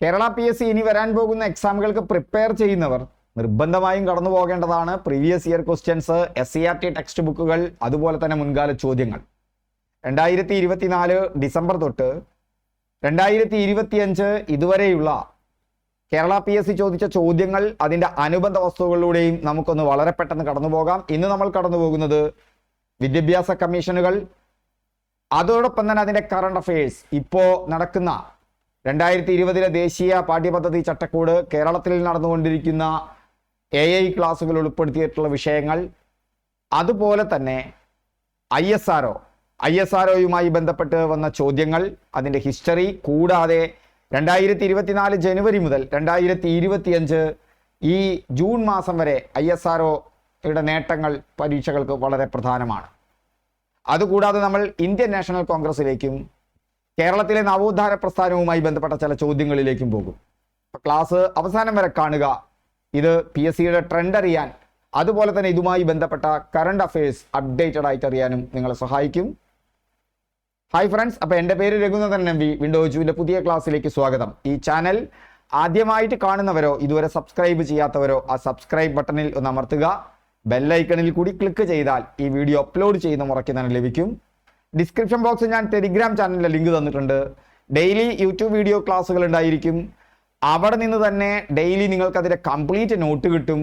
Kerala PSC ഇനി വരാൻ പോകുന്ന എക്സാമുകൾക്ക് പ്രിപ്പയർ ചെയ്യുന്നവർ നിർബന്ധമായും കടന്നു പോകേണ്ടതാണ് previous year questions, SCERT text ബുക്കുകൾ, അതുപോലെ തന്നെ മുൻകാല ചോദ്യങ്ങൾ. 2024 ഡിസംബർ തൊട്ട് 2025 ഇതുവരെയുള്ള കേരള PSC ചോദിച്ച ചോദ്യങ്ങൾ, അതിൻ്റെ അനുബന്ധ വസ്തുക്കളിലൂടെയും നമുക്കൊന്ന് വളരെ പെട്ടെന്ന് കടന്നു പോകാം. ഇന്ന് നമ്മൾ കടന്നു പോകുന്നത് വിദ്യാഭ്യാസ കമ്മീഷനുകൾ, അതോടൊപ്പം തന്നെ അതിൻ്റെ കറണ്ട് അഫയേഴ്സ്, ഇപ്പോൾ നടക്കുന്ന 2020 ദേശീയ പാഠ്യപദ്ധതി ചട്ടക്കൂട്, കേരളത്തിൽ നടന്നുകൊണ്ടിരിക്കുന്ന AI ക്ലാസുകൾ ഉൾപ്പെടുത്തിയിട്ടുള്ള വിഷയങ്ങൾ, അതുപോലെ തന്നെ ISROയുമായി ബന്ധപ്പെട്ട് വന്ന ചോദ്യങ്ങൾ, അതിൻ്റെ ഹിസ്റ്ററി, കൂടാതെ 2024 ജനുവരി മുതൽ 2025 ഈ ജൂൺ മാസം വരെ ISROയുടെ നേട്ടങ്ങൾ പരീക്ഷകൾക്ക് വളരെ പ്രധാനമാണ്. അതുകൂടാതെ നമ്മൾ ഇന്ത്യൻ നാഷണൽ കോൺഗ്രസിലേക്കും കേരളത്തിലെ നവോത്ഥാന പ്രസ്ഥാനവുമായി ബന്ധപ്പെട്ട ചില ചോദ്യങ്ങളിലേക്കും പോകും. ക്ലാസ് അവസാനം വരെ കാണുക. ഇത് PSCയുടെ ട്രെൻഡ് അറിയാൻ, അതുപോലെ തന്നെ ഇതുമായി ബന്ധപ്പെട്ട കറണ്ട് അഫയേഴ്സ് അപ്ഡേറ്റഡ് ആയിട്ട് അറിയാനും നിങ്ങളെ സഹായിക്കും. ഹായ് ഫ്രണ്ട്സ്, അപ്പോൾ എൻ്റെ പേര് രഘുനന്ദൻ MV. വിൻഡോസ് 2 പുതിയ ക്ലാസ്സിലേക്ക് സ്വാഗതം. ഈ ചാനൽ ആദ്യമായിട്ട് കാണുന്നവരോ ഇതുവരെ സബ്സ്ക്രൈബ് ചെയ്യാത്തവരോ ആ സബ്സ്ക്രൈബ് ബട്ടണിൽ ഒന്ന് അമർത്തുക. ബെല്ലൈക്കണിൽ കൂടി ക്ലിക്ക് ചെയ്താൽ ഈ വീഡിയോ അപ്ലോഡ് ചെയ്യുന്ന മുറയ്ക്ക് തന്നെ ലഭിക്കും. ഡിസ്ക്രിപ്ഷൻ ബോക്സിൽ ഞാൻ ടെലിഗ്രാം ചാനലിൻ്റെ ലിങ്ക് തന്നിട്ടുണ്ട്. ഡെയിലി യൂട്യൂബ് വീഡിയോ ക്ലാസ്സുകൾ ഉണ്ടായിരിക്കും. അവിടെ നിന്ന് തന്നെ ഡെയിലി നിങ്ങൾക്ക് അതിൻ്റെ കംപ്ലീറ്റ് നോട്ട് കിട്ടും.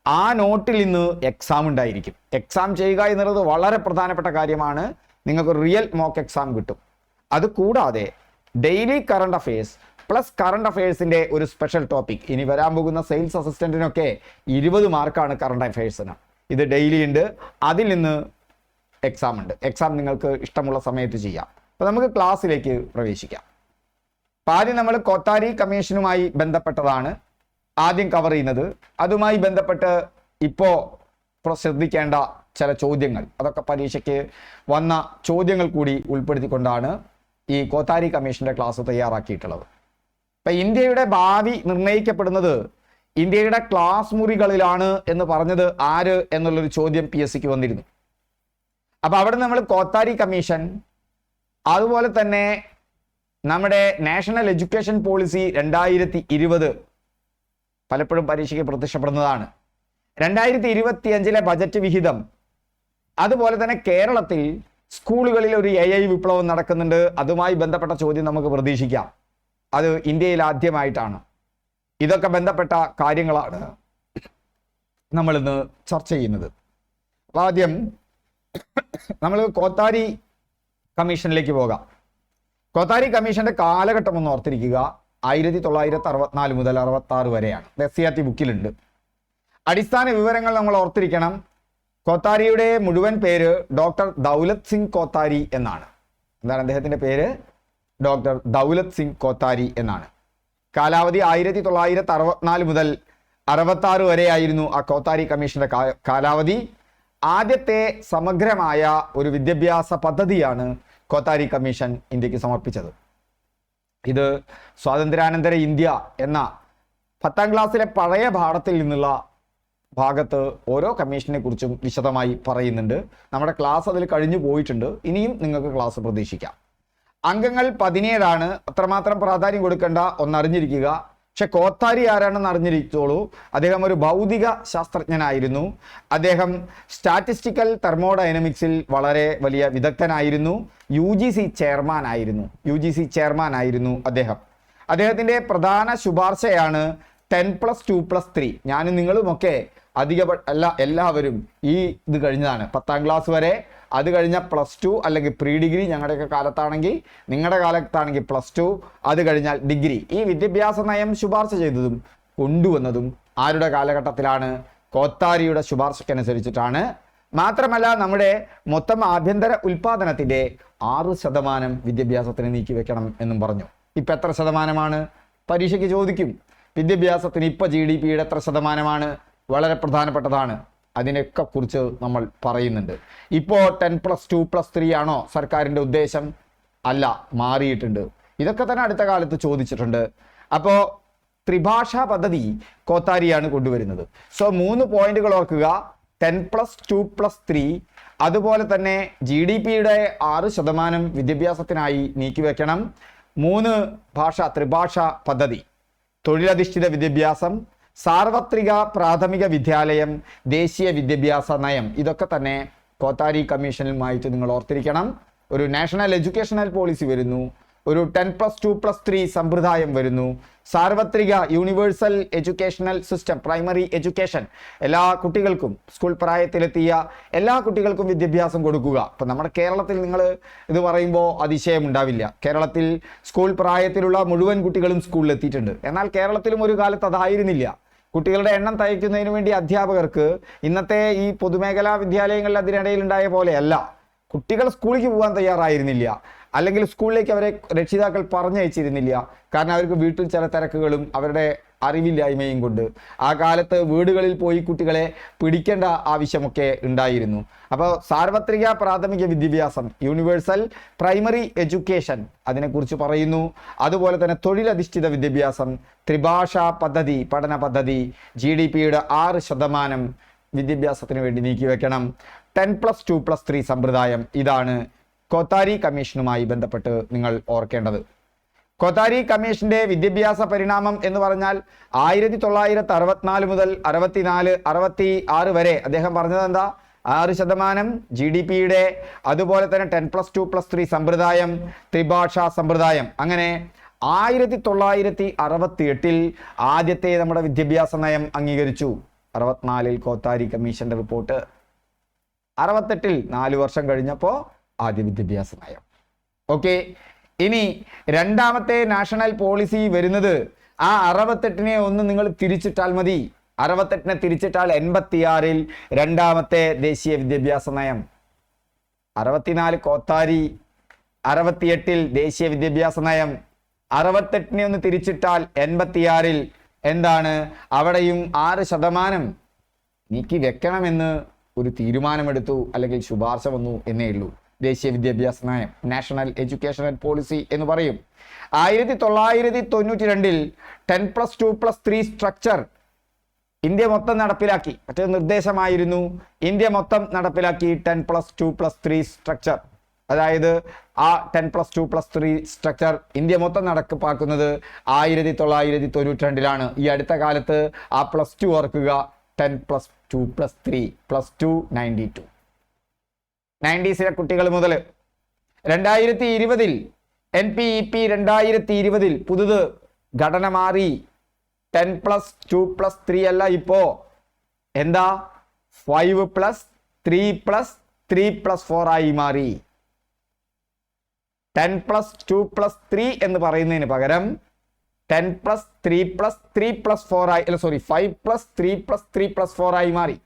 ആ നോട്ടിൽ നിന്ന് എക്സാം ഉണ്ടായിരിക്കും. എക്സാം ചെയ്യുക എന്നുള്ളത് വളരെ പ്രധാനപ്പെട്ട കാര്യമാണ്. നിങ്ങൾക്ക് റിയൽ മോക്ക് എക്സാം കിട്ടും. അതുകൂടാതെ daily current affairs plus current അഫയേഴ്സിൻ്റെ ഒരു സ്പെഷ്യൽ ടോപ്പിക്, ഇനി വരാൻ പോകുന്ന സെയിൽസ് അസിസ്റ്റൻറ്റിനൊക്കെ 20 മാർക്കാണ് കറണ്ട് അഫയേഴ്സിന്. ഇത് ഡെയിലി ഉണ്ട്. അതിൽ നിന്ന് എക്സാം ഉണ്ട്. എക്സാം നിങ്ങൾക്ക് ഇഷ്ടമുള്ള സമയത്ത് ചെയ്യാം. അപ്പോൾ നമുക്ക് ക്ലാസ്സിലേക്ക് പ്രവേശിക്കാം. അപ്പോൾ ആദ്യം നമ്മൾ കോത്താരി കമ്മീഷനുമായി ബന്ധപ്പെട്ടതാണ് ആദ്യം കവർ ചെയ്യുന്നത്. അതുമായി ബന്ധപ്പെട്ട് ഇപ്പോൾ ശ്രദ്ധിക്കേണ്ട ചില ചോദ്യങ്ങൾ, അതൊക്കെ പരീക്ഷയ്ക്ക് വന്ന ചോദ്യങ്ങൾ കൂടി ഉൾപ്പെടുത്തിക്കൊണ്ടാണ് ഈ കോത്താരി കമ്മീഷൻ്റെ ക്ലാസ് തയ്യാറാക്കിയിട്ടുള്ളത്. അപ്പം ഇന്ത്യയുടെ ഭാവി നിർണ്ണയിക്കപ്പെടുന്നത് ഇന്ത്യയുടെ ക്ലാസ് മുറികളിലാണ് എന്ന് പറഞ്ഞത് ആര് എന്നുള്ളൊരു ചോദ്യം PSCക്ക് വന്നിരുന്നു. അപ്പോൾ അവിടെ നമ്മൾ കോത്താരി കമ്മീഷൻ, അതുപോലെ തന്നെ നമ്മുടെ നാഷണൽ എഡ്യൂക്കേഷൻ പോളിസി 2020 പലപ്പോഴും പരീക്ഷയ്ക്ക് പ്രത്യക്ഷപ്പെടുന്നതാണ്. 2025 ബജറ്റ് വിഹിതം, അതുപോലെ തന്നെ കേരളത്തിൽ സ്കൂളുകളിൽ ഒരു AI വിപ്ലവം നടക്കുന്നുണ്ട്. അതുമായി ബന്ധപ്പെട്ട ചോദ്യം നമുക്ക് പ്രതീക്ഷിക്കാം. അത് ഇന്ത്യയിൽ ആദ്യമായിട്ടാണ്. ഇതൊക്കെ ബന്ധപ്പെട്ട കാര്യങ്ങളാണ് നമ്മളിന്ന് ചർച്ച ചെയ്യുന്നത്. അപ്പോൾ ആദ്യം നമ്മൾ കോത്താരി കമ്മീഷനിലേക്ക് പോകാം. കോത്താരി കമ്മീഷന്റെ കാലഘട്ടം ഒന്ന് ഓർത്തിരിക്കുക. 1964 മുതൽ 66 വരെയാണ്. SCERT ബുക്കിലുണ്ട്. അടിസ്ഥാന വിവരങ്ങൾ നമ്മൾ ഓർത്തിരിക്കണം. കോത്താരിയുടെ മുഴുവൻ പേര് ഡോക്ടർ ദൗലത് സിംഗ് കോത്താരി എന്നാണ്. എന്താണ് അദ്ദേഹത്തിൻ്റെ പേര്? ഡോക്ടർ ദൗലത് സിംഗ് കോത്താരി എന്നാണ്. കാലാവധി 1964 മുതൽ 66 വരെയായിരുന്നു ആ കോത്താരി കമ്മീഷന്റെ കാലാവധി. ആദ്യത്തെ സമഗ്രമായ ഒരു വിദ്യാഭ്യാസ പദ്ധതിയാണ് കോത്താരി കമ്മീഷൻ ഇന്ത്യക്ക് സമർപ്പിച്ചത്. ഇത് സ്വാതന്ത്ര്യാനന്തര ഇന്ത്യ എന്ന 10ാം ക്ലാസ്സിലെ പഴയ പാഠത്തിൽ നിന്നുള്ള ഭാഗത്ത് ഓരോ കമ്മീഷനെ കുറിച്ചും വിശദമായി പറയുന്നുണ്ട്. നമ്മുടെ ക്ലാസ് അതിൽ കഴിഞ്ഞു പോയിട്ടുണ്ട്. ഇനിയും നിങ്ങൾക്ക് ക്ലാസ് പ്രതീക്ഷിക്കാം. അംഗങ്ങൾ 17 അത്രമാത്രം പ്രാധാന്യം കൊടുക്കേണ്ട ഒന്നറിഞ്ഞിരിക്കുക. പക്ഷെ കോത്താരി ആരാണെന്ന് അറിഞ്ഞിരിച്ചോളൂ. അദ്ദേഹം ഒരു ഭൗതിക ശാസ്ത്രജ്ഞനായിരുന്നു. അദ്ദേഹം സ്റ്റാറ്റിസ്റ്റിക്കൽ തെർമോഡൈനമിക്സിൽ വളരെ വലിയ വിദഗ്ധനായിരുന്നു. UGC ചെയർമാൻ ആയിരുന്നു അദ്ദേഹത്തിൻ്റെ പ്രധാന ശുപാർശയാണ് 10+2+3. ഞാനും നിങ്ങളുമൊക്കെ എല്ലാവരും ഈ ഇത് കഴിഞ്ഞതാണ്. 10ാം ക്ലാസ് വരെ, അത് കഴിഞ്ഞ +2 അല്ലെങ്കിൽ പ്രീ ഡിഗ്രി, ഞങ്ങളുടെയൊക്കെ കാലത്താണെങ്കിൽ, നിങ്ങളുടെ കാലത്താണെങ്കിൽ +2, അത് കഴിഞ്ഞാൽ ഡിഗ്രി. ഈ വിദ്യാഭ്യാസ നയം ശുപാർശ ചെയ്തതും കൊണ്ടുവന്നതും ആരുടെ കാലഘട്ടത്തിലാണ്? കോത്താരിയുടെ ശുപാർശക്കനുസരിച്ചിട്ടാണ്. മാത്രമല്ല നമ്മുടെ മൊത്തം ആഭ്യന്തര ഉൽപാദനത്തിൻ്റെ 6% വിദ്യാഭ്യാസത്തിന് നീക്കിവെക്കണം എന്നും പറഞ്ഞു. ഇപ്പം എത്ര ശതമാനമാണ്? പരീക്ഷയ്ക്ക് ചോദിക്കും. വിദ്യാഭ്യാസത്തിന് ഇപ്പോൾ GDPയുടെ എത്ര ശതമാനമാണ്? വളരെ പ്രധാനപ്പെട്ടതാണ്. അതിനൊക്കെ കുറിച്ച് നമ്മൾ പറയുന്നുണ്ട്. ഇപ്പോൾ 10+2+3 ആണോ സർക്കാരിൻ്റെ ഉദ്ദേശം? അല്ല, മാറിയിട്ടുണ്ട്. ഇതൊക്കെ തന്നെ അടുത്ത കാലത്ത് ചോദിച്ചിട്ടുണ്ട്. അപ്പോൾ ത്രിഭാഷാ പദ്ധതി കോത്താരിയാണ് കൊണ്ടുവരുന്നത്. സോ 3 പോയിന്റുകൾ ഓർക്കുക. 10+2+3, അതുപോലെ തന്നെ GDPയുടെ 6% വിദ്യാഭ്യാസത്തിനായി നീക്കിവെക്കണം. 3 ത്രിഭാഷ പദ്ധതി. തൊഴിലധിഷ്ഠിത വിദ്യാഭ്യാസം, സാർവത്രിക പ്രാഥമിക വിദ്യാലയം, ദേശീയ വിദ്യാഭ്യാസ നയം. ഇതൊക്കെ തന്നെ കോത്താരി കമ്മീഷനുമായിട്ട് നിങ്ങൾ ഓർത്തിരിക്കണം. ഒരു നാഷണൽ എഡ്യൂക്കേഷണൽ പോളിസി വരുന്നു, ഒരു 10+2+3 സമ്പ്രദായം വരുന്നു, സാർവത്രിക universal educational system, primary education, എല്ലാ കുട്ടികൾക്കും സ്കൂൾ പ്രായത്തിലെത്തിയ എല്ലാ കുട്ടികൾക്കും വിദ്യാഭ്യാസം കൊടുക്കുക. അപ്പം നമ്മുടെ കേരളത്തിൽ നിങ്ങൾ ഇത് പറയുമ്പോൾ അതിശയം ഉണ്ടാവില്ല. കേരളത്തിൽ സ്കൂൾ പ്രായത്തിലുള്ള മുഴുവൻ കുട്ടികളും സ്കൂളിൽ എത്തിയിട്ടുണ്ട്. എന്നാൽ കേരളത്തിലും ഒരു കാലത്ത് അതായിരുന്നില്ല. കുട്ടികളുടെ എണ്ണം തയ്ക്കുന്നതിന് വേണ്ടി അധ്യാപകർക്ക് ഇന്നത്തെ ഈ പൊതുമേഖലാ വിദ്യാലയങ്ങളിൽ അതിനിടയിൽ ഉണ്ടായ പോലെയല്ല. കുട്ടികൾ സ്കൂളിലേക്ക് പോകാൻ തയ്യാറായിരുന്നില്ല, അല്ലെങ്കിൽ സ്കൂളിലേക്ക് അവരെ രക്ഷിതാക്കൾ പറഞ്ഞയച്ചിരുന്നില്ല. കാരണം അവർക്ക് വീട്ടിൽ ചില തിരക്കുകളും അവരുടെ അറിവില്ലായ്മയും കൊണ്ട് ആ കാലത്ത് വീടുകളിൽ പോയി കുട്ടികളെ പിടിക്കേണ്ട ആവശ്യമൊക്കെ ഉണ്ടായിരുന്നു. അപ്പോൾ സാർവത്രിക പ്രാഥമിക വിദ്യാഭ്യാസം, യൂണിവേഴ്സൽ പ്രൈമറി എഡ്യൂക്കേഷൻ, അതിനെക്കുറിച്ച് പറയുന്നു. അതുപോലെ തന്നെ തൊഴിലധിഷ്ഠിത വിദ്യാഭ്യാസം, ത്രിഭാഷാ പദ്ധതി, പഠന പദ്ധതി, GDP-യുടെ 6% വിദ്യാഭ്യാസത്തിന് വേണ്ടി നീക്കിവെക്കണം. 10+2+3 സമ്പ്രദായം. ഇതാണ് കോത്താരി കമ്മീഷനുമായി ബന്ധപ്പെട്ട് നിങ്ങൾ ഓർക്കേണ്ടത്. കോത്താരി കമ്മീഷന്റെ വിദ്യാഭ്യാസ പരിണാമം എന്ന് പറഞ്ഞാൽ 1964 മുതൽ 66 വരെ അദ്ദേഹം പറഞ്ഞത് എന്താ? 6% GDP-യുടെ, അതുപോലെ തന്നെ 10+2+3 സമ്പ്രദായം, ത്രിഭാഷാ സമ്പ്രദായം. അങ്ങനെ 1968 ആദ്യത്തെ നമ്മുടെ വിദ്യാഭ്യാസ നയം അംഗീകരിച്ചു. 64 കോത്താരി കമ്മീഷന്റെ റിപ്പോർട്ട്, 68 4 വർഷം കഴിഞ്ഞപ്പോൾ ആദ്യ വിദ്യാഭ്യാസ നയം. ഓക്കെ, ഇനി രണ്ടാമത്തെ നാഷണൽ പോളിസി വരുന്നത് ആ 68നെ ഒന്ന് നിങ്ങൾ തിരിച്ചിട്ടാൽ മതി. 68നെ തിരിച്ചിട്ടാൽ 86 രണ്ടാമത്തെ ദേശീയ വിദ്യാഭ്യാസ നയം. 64 കോത്താരി, 68 ദേശീയ വിദ്യാഭ്യാസ നയം. 68നെ ഒന്ന് തിരിച്ചിട്ടാൽ 86 എന്താണ്? അവിടെയും 6% നീക്കി വെക്കണമെന്ന് ഒരു തീരുമാനമെടുത്തു, അല്ലെങ്കിൽ ശുപാർശ വന്നു എന്നേ ഉള്ളൂ. ദേശീയ വിദ്യാഭ്യാസ നയം, നാഷണൽ എഡ്യൂക്കേഷണൽ പോളിസി എന്ന് പറയും. 1992 10+2+3 സ്ട്രക്ചർ ഇന്ത്യ മൊത്തം നടപ്പിലാക്കി. മറ്റേ നിർദ്ദേശമായിരുന്നു, ഇന്ത്യ മൊത്തം നടപ്പിലാക്കി 10+2+3 സ്ട്രക്ചർ. അതായത് ആ 10+2+3 സ്ട്രക്ചർ ഇന്ത്യ മൊത്തം നടപ്പാക്കുന്നത് 1992 ഈ അടുത്ത കാലത്ത് ആ +2 ഓർക്കുക. 10+2+3 +2 92. 90s കുട്ടികൾ മുതൽ 2020 NPEP 2020 പുതുത് ഘടന മാറി. 10+2+3 അല്ല, ഇപ്പോ എന്താ 5+3+3+4 ആയി മാറി. 10+2+3 എന്ന് പറയുന്നതിന് പകരം 10+3+3+4 ആയി, അല്ല സോറി 5+3+3+4 ആയി മാറി.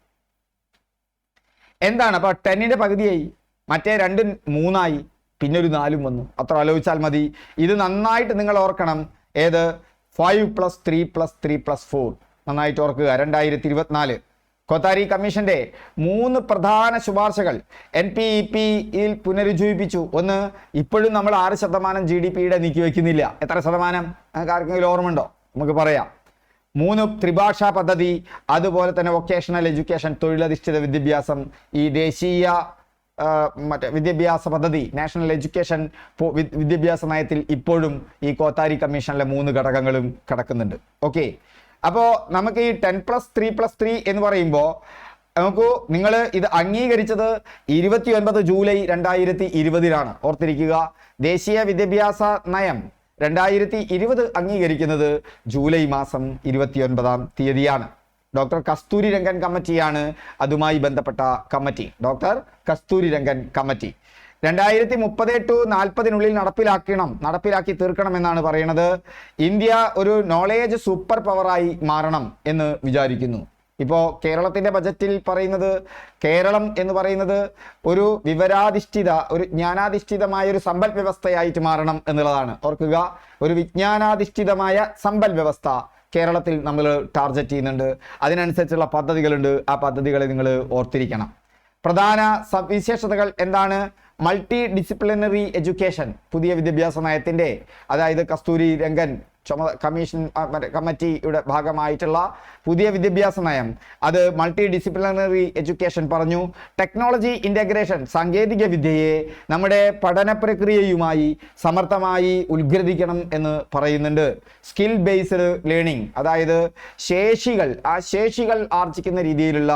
എന്താണ്? അപ്പൊ 10ന്റെ പകുതിയായി, മറ്റേ 2 3 പിന്നെ ഒരു 4 വന്നു. അത്ര ആലോചിച്ചാൽ മതി. ഇത് നന്നായിട്ട് നിങ്ങൾ ഓർക്കണം. ഏത്? 5+3+3+4 നന്നായിട്ട് ഓർക്കുക. 2024 കോത്താരി കമ്മീഷന്റെ 3 പ്രധാന ശുപാർശകൾ NPEP-യിൽ പുനരുജ്ജീവിപ്പിച്ചു. ഒന്ന്, ഇപ്പോഴും നമ്മൾ 6% GDP-യുടെ നീക്കി വെക്കുന്നില്ല. എത്ര ശതമാനം ആർക്കെങ്കിലും ഓർമ്മയുണ്ടോ? നമുക്ക് പറയാം. 3 ത്രിഭാഷാ പദ്ധതി, അതുപോലെ തന്നെ വൊക്കേഷണൽ എഡ്യൂക്കേഷൻ, തൊഴിലധിഷ്ഠിത വിദ്യാഭ്യാസം. ഈ ദേശീയ മറ്റേ വിദ്യാഭ്യാസ പദ്ധതി, നാഷണൽ എഡ്യൂക്കേഷൻ വിദ്യാഭ്യാസ നയത്തിൽ ഇപ്പോഴും ഈ കോത്താരി കമ്മീഷനിലെ 3 ഘടകങ്ങളും കിടക്കുന്നുണ്ട്. ഓക്കെ, അപ്പോൾ നമുക്ക് ഈ 10+3+3 എന്ന് പറയുമ്പോൾ നമുക്ക് നിങ്ങൾ ഇത് അംഗീകരിച്ചത് 29 ജൂലൈ 2020 ഓർത്തിരിക്കുക. ദേശീയ വിദ്യാഭ്യാസ നയം 2020 അംഗീകരിക്കുന്നത് ജൂലൈ മാസം 29 തീയതിയാണ്. ഡോക്ടർ കസ്തൂരി രംഗൻ കമ്മിറ്റിയാണ് അതുമായി ബന്ധപ്പെട്ട committee. Doctor Kasturi Rangan committee 2030 to 40 നടപ്പിലാക്കി തീർക്കണം എന്നാണ് പറയുന്നത്. ഇന്ത്യ ഒരു നോളേജ് സൂപ്പർ പവറായി മാറണം എന്ന് വിചാരിക്കുന്നു. ഇപ്പോൾ കേരളത്തിന്റെ ബജറ്റിൽ പറയുന്നത്, കേരളം എന്ന് പറയുന്നത് ഒരു വിവരാധിഷ്ഠിത, ഒരു ജ്ഞാനാധിഷ്ഠിതമായ ഒരു സമ്പൽ വ്യവസ്ഥയായിട്ട് മാറണം എന്നുള്ളതാണ്. ഓർക്കുക, ഒരു വിജ്ഞാനാധിഷ്ഠിതമായ സമ്പൽ വ്യവസ്ഥ കേരളത്തിൽ നമ്മൾ ടാർഗറ്റ് ചെയ്യുന്നുണ്ട്. അതിനനുസരിച്ചുള്ള പദ്ധതികളുണ്ട്. ആ പദ്ധതികളെ നിങ്ങൾ ഓർത്തിരിക്കണം. പ്രധാന സവിശേഷതകൾ എന്താണ്? മൾട്ടി ഡിസിപ്ലിനറി എഡ്യൂക്കേഷൻ, പുതിയ വിദ്യാഭ്യാസ നയത്തിന്റെ, അതായത് കസ്തൂരി രംഗൻ കമ്മിറ്റിയുടെ ഭാഗമായിട്ടുള്ള പുതിയ വിദ്യാഭ്യാസ നയം അത് മൾട്ടി ഡിസിപ്ലിനറി എഡ്യൂക്കേഷൻ പറഞ്ഞു. ടെക്നോളജി ഇൻ്റഗ്രേഷൻ, സാങ്കേതിക വിദ്യയെ നമ്മുടെ പഠന പ്രക്രിയയുമായി സമർത്ഥമായി ഉത്ഗ്രഥിക്കണം എന്ന് പറയുന്നുണ്ട്. സ്കിൽ ബേസ്ഡ് ലേണിംഗ്, അതായത് ശേഷികൾ ആർജിക്കുന്ന രീതിയിലുള്ള